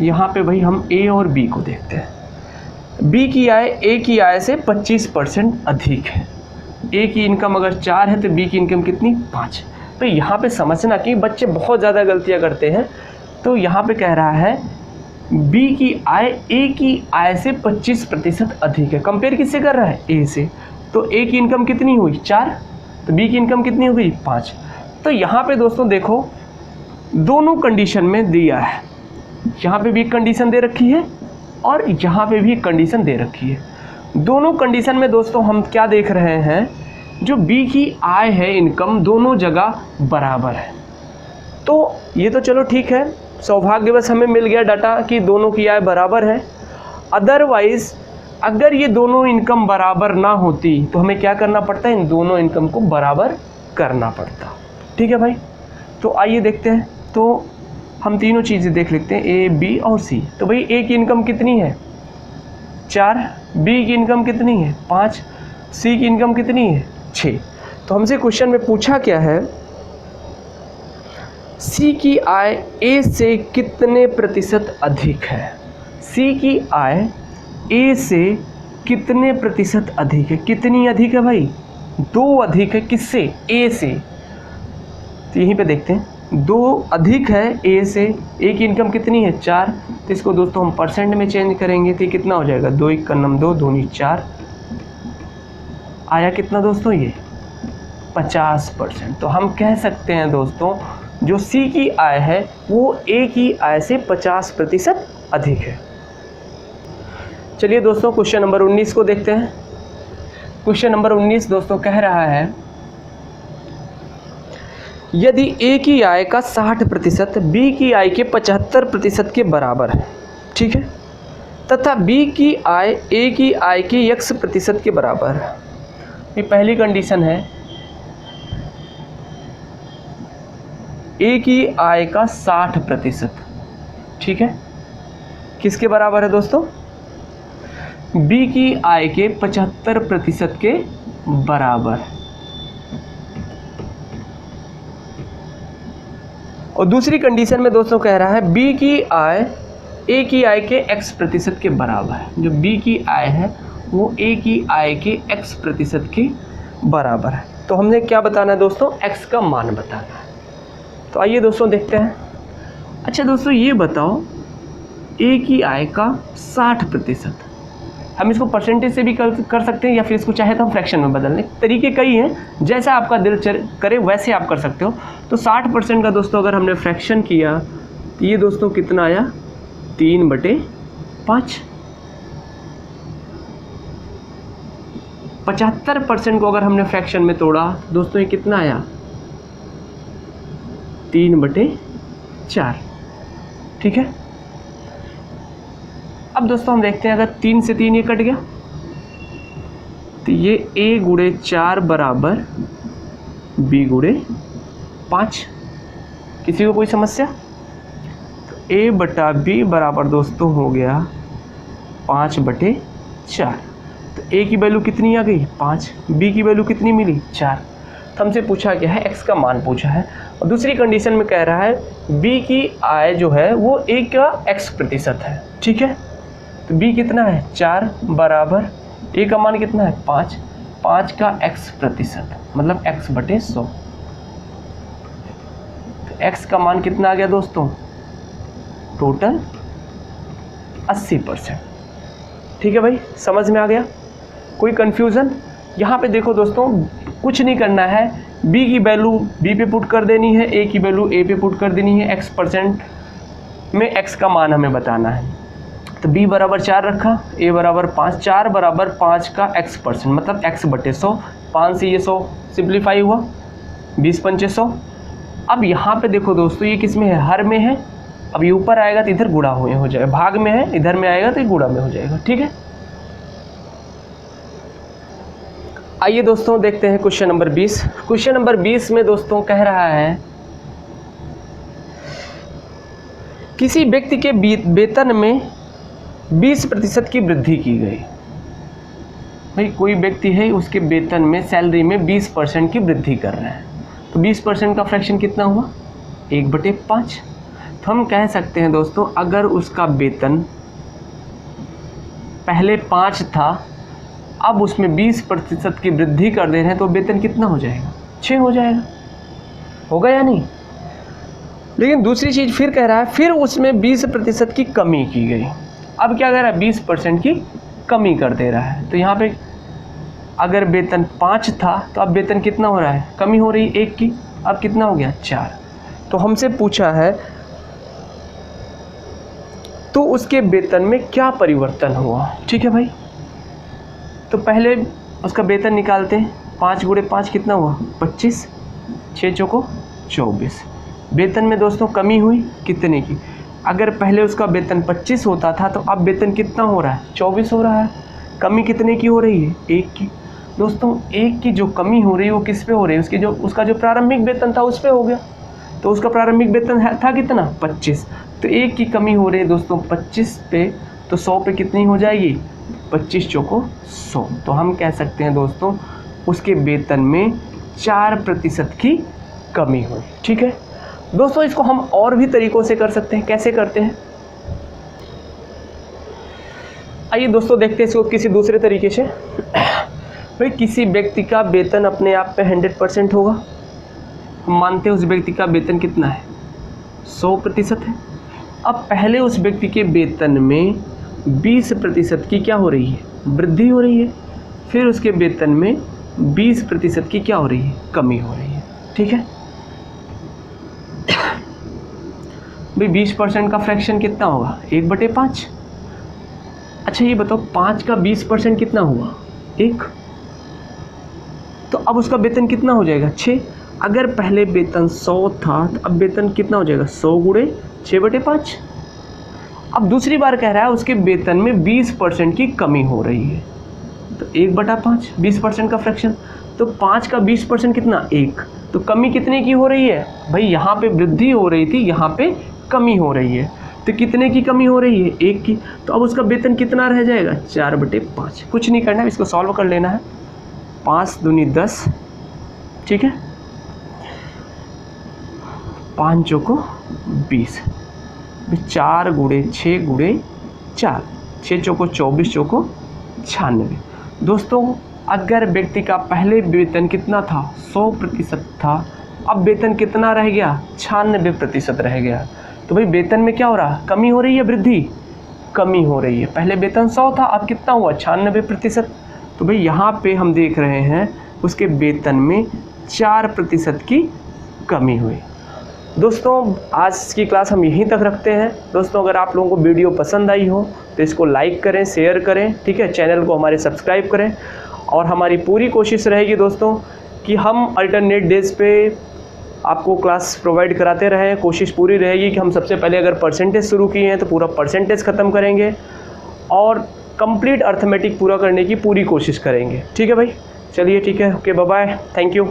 यहाँ पे भाई हम ए और बी को देखते हैं। बी की आय ए की आय से 25% अधिक है। ए की इनकम अगर 4 है तो बी की इनकम कितनी, 5। तो यहाँ पे समझना कि बच्चे बहुत ज़्यादा गलतियाँ करते हैं। तो यहाँ पे कह रहा है बी की आय ए की आय से 25% अधिक है। कंपेयर किससे कर रहा है, ए से। तो ए की इनकम कितनी हुई, 4, तो बी की इनकम कितनी हो गई, 5। तो यहाँ पे दोस्तों देखो दोनों कंडीशन में दिया है, यहाँ पे भी एक कंडीशन दे रखी है और यहाँ पे भी एक कंडीशन दे रखी है। दोनों कंडीशन में दोस्तों हम क्या देख रहे हैं, जो बी की आय है, इनकम, दोनों जगह बराबर है। तो ये तो चलो ठीक है, सौभाग्यवश हमें मिल गया डाटा कि दोनों की आय बराबर है। अदरवाइज अगर ये दोनों इनकम बराबर ना होती तो हमें क्या करना पड़ता, इन दोनों इनकम को बराबर करना पड़ता। ठीक है भाई। तो आइए देखते हैं। तो हम तीनों चीज़ें देख लेते हैं, ए बी और सी। तो भाई ए की इनकम कितनी है, 4, बी की इनकम कितनी है, 5, सी की इनकम कितनी है, 6। तो हमसे क्वेश्चन में पूछा क्या है, सी की आय ए से कितने प्रतिशत अधिक है। सी की आय ए से कितने प्रतिशत अधिक है। कितनी अधिक है भाई, 2 अधिक है। किससे, ए से। तो यहीं पे देखते हैं, 2 अधिक है ए से। ए की इनकम कितनी है, 4। तो इसको दोस्तों हम परसेंट में चेंज करेंगे तो कितना हो जाएगा, 2 × 9 2, 2 × 4। आया कितना दोस्तों, ये 50%। तो हम कह सकते हैं दोस्तों जो सी की आय है वो ए की आय से 50% अधिक है। चलिए दोस्तों क्वेश्चन नंबर 19 को देखते हैं। क्वेश्चन नंबर 19 दोस्तों कह रहा है यदि ए की आय का 60% बी की आय के 75% के बराबर है, ठीक है, तथा बी की आय ए की आय के x% के बराबर है। ये पहली कंडीशन है, ए की आय का 60%, ठीक है, किसके बराबर है दोस्तों, बी की आय के 75% के बराबर। और दूसरी कंडीशन में दोस्तों कह रहा है बी की आय ए की आय के x% के बराबर है। जो बी की आय है वो ए की आय के x% के बराबर है। तो हमने क्या बताना है दोस्तों, x का मान बताना है। तो आइए दोस्तों देखते हैं। अच्छा दोस्तों ये बताओ, ए की आय का 60%, हम इसको परसेंटेज से भी कर सकते हैं या फिर इसको चाहे तो हम फ्रैक्शन में बदलने, तरीके कई हैं, जैसा आपका दिल करे वैसे आप कर सकते हो। तो 60% का दोस्तों अगर हमने फ्रैक्शन किया तो ये दोस्तों कितना आया, 3/5। 75% को अगर हमने फ्रैक्शन में तोड़ा दोस्तों ये कितना आया, 3/4। ठीक है। अब दोस्तों हम देखते हैं अगर 3 से 3 ये कट गया तो ये a × 4 बराबर b × 5। किसी को कोई समस्या, तो a/b बराबर दोस्तों हो गया 5/4। तो a की वैल्यू कितनी आ गई, 5, b की वैल्यू कितनी मिली, 4। तो हमसे पूछा क्या है, x का मान पूछा है। और दूसरी कंडीशन में कह रहा है b की आय जो है वो a का x% है, ठीक है। तो b कितना है 4 बराबर a का मान कितना है 5, 5 का x% मतलब x/100। तो x का मान कितना आ गया दोस्तों, टोटल 80%। ठीक है भाई, समझ में आ गया, कोई कंफ्यूजन? यहाँ पे देखो दोस्तों, कुछ नहीं करना है, b की वैल्यू b पे पुट कर देनी है, a की वैल्यू a पे पुट कर देनी है, x% में x का मान हमें बताना है। तो b बराबर 4 रखा, a बराबर 5, 4 बराबर 5 का x% मतलब x/100, 5 से ये 100 सिंप्लीफाई हुआ, 20×5 100। अब यहाँ पे देखो दोस्तों, ये किस में है, हर में है। अब ये ऊपर आएगा तो इधर गुणा हो जाएगा, भाग में है, इधर में आएगा तो ये गुणा में हो जाएगा, ठीक है। आइए दोस्तों देखते हैं क्वेश्चन नंबर 20। क्वेश्चन नंबर 20 में दोस्तों कह रहा है किसी व्यक्ति के वेतन में 20% की वृद्धि की गई। भाई कोई व्यक्ति है, उसके वेतन में सैलरी में 20% की वृद्धि कर रहा है, तो 20% का फ्रैक्शन कितना हुआ 1/5। तो हम कह सकते हैं दोस्तों, अगर उसका वेतन पहले 5 था, अब उसमें 20% की वृद्धि कर दे रहे हैं, तो वेतन कितना हो जाएगा 6 हो जाएगा, होगा या नहीं। लेकिन दूसरी चीज़ फिर कह रहा है, फिर उसमें 20% की कमी की गई। अब क्या कह रहा है 20% की कमी कर दे रहा है। तो यहाँ पे अगर वेतन 5 था, तो अब वेतन कितना हो रहा है, कमी हो रही है 1 की, अब कितना हो गया 4। तो हमसे पूछा है तो उसके वेतन में क्या परिवर्तन हुआ। ठीक है भाई, तो पहले उसका वेतन निकालते हैं। 5 × 5 कितना हुआ 25, 6 चौको 24। वेतन में दोस्तों कमी हुई कितने की, अगर पहले उसका वेतन 25 होता था, तो अब वेतन कितना हो रहा है 24 हो रहा है। कमी कितने की हो रही है 1 की। दोस्तों 1 की जो कमी हो रही है वो किस पे हो रही है, उसका जो प्रारंभिक वेतन था उस पे हो गया। तो उसका प्रारंभिक वेतन था कितना 25, तो 1 की कमी हो रही है दोस्तों 25 पे, तो 100 पे कितनी हो जाएगी 25 चौको 100। तो हम कह सकते हैं दोस्तों उसके वेतन में 4% की कमी हुई। ठीक है दोस्तों, इसको हम और भी तरीकों से कर सकते हैं। कैसे करते हैं, आइए दोस्तों देखते हैं इसको किसी दूसरे तरीके से। भाई किसी व्यक्ति का वेतन अपने आप पे 100% होगा। हम मानते हैं उस व्यक्ति का वेतन कितना है 100% है। अब पहले उस व्यक्ति के वेतन में 20% की क्या हो रही है, वृद्धि हो रही है। फिर उसके वेतन में 20% की क्या हो रही है, कमी हो रही है। ठीक है भाई, 20% का फ्रैक्शन कितना होगा 1/5। अच्छा ये बताओ 5 का 20% कितना हुआ 1, तो अब उसका वेतन कितना हो जाएगा 6। अगर पहले वेतन 100 था, तो अब वेतन कितना हो जाएगा 100 × 6/5। अब दूसरी बार कह रहा है उसके वेतन में 20% की कमी हो रही है, तो 1/5 20% का फ्रैक्शन, तो 5 का 20% कितना 1, तो कमी कितने की हो रही है भाई, यहाँ पे वृद्धि हो रही थी, यहाँ पे कमी हो रही है, तो कितने की कमी हो रही है 1 की। तो अब उसका वेतन कितना रह जाएगा 4/5। कुछ नहीं करना है, इसको सॉल्व कर लेना है। 5 दूनी 10, ठीक है, 5 चौको 20, 4 × 6 × 4, 6 चौको 24 चौको 96। दोस्तों अगर व्यक्ति का पहले वेतन कितना था 100% था, अब वेतन कितना रह गया 96% रह गया। तो भाई वेतन में क्या हो रहा, कमी हो रही है वृद्धि, कमी हो रही है। पहले वेतन 100 था, अब कितना हुआ 96%। तो भाई यहाँ पे हम देख रहे हैं उसके वेतन में 4% की कमी हुई। दोस्तों आज की क्लास हम यहीं तक रखते हैं। दोस्तों अगर आप लोगों को वीडियो पसंद आई हो तो इसको लाइक करें, शेयर करें, ठीक है, चैनल को हमारे सब्सक्राइब करें। और हमारी पूरी कोशिश रहेगी दोस्तों कि हम अल्टरनेट डेज पे आपको क्लास प्रोवाइड कराते रहें। कोशिश पूरी रहेगी कि हम सबसे पहले अगर परसेंटेज शुरू किए हैं तो पूरा परसेंटेज ख़त्म करेंगे और कंप्लीट अर्थमेटिक पूरा करने की पूरी कोशिश करेंगे। ठीक है भाई, चलिए ठीक है, okay, bye bye, thank you.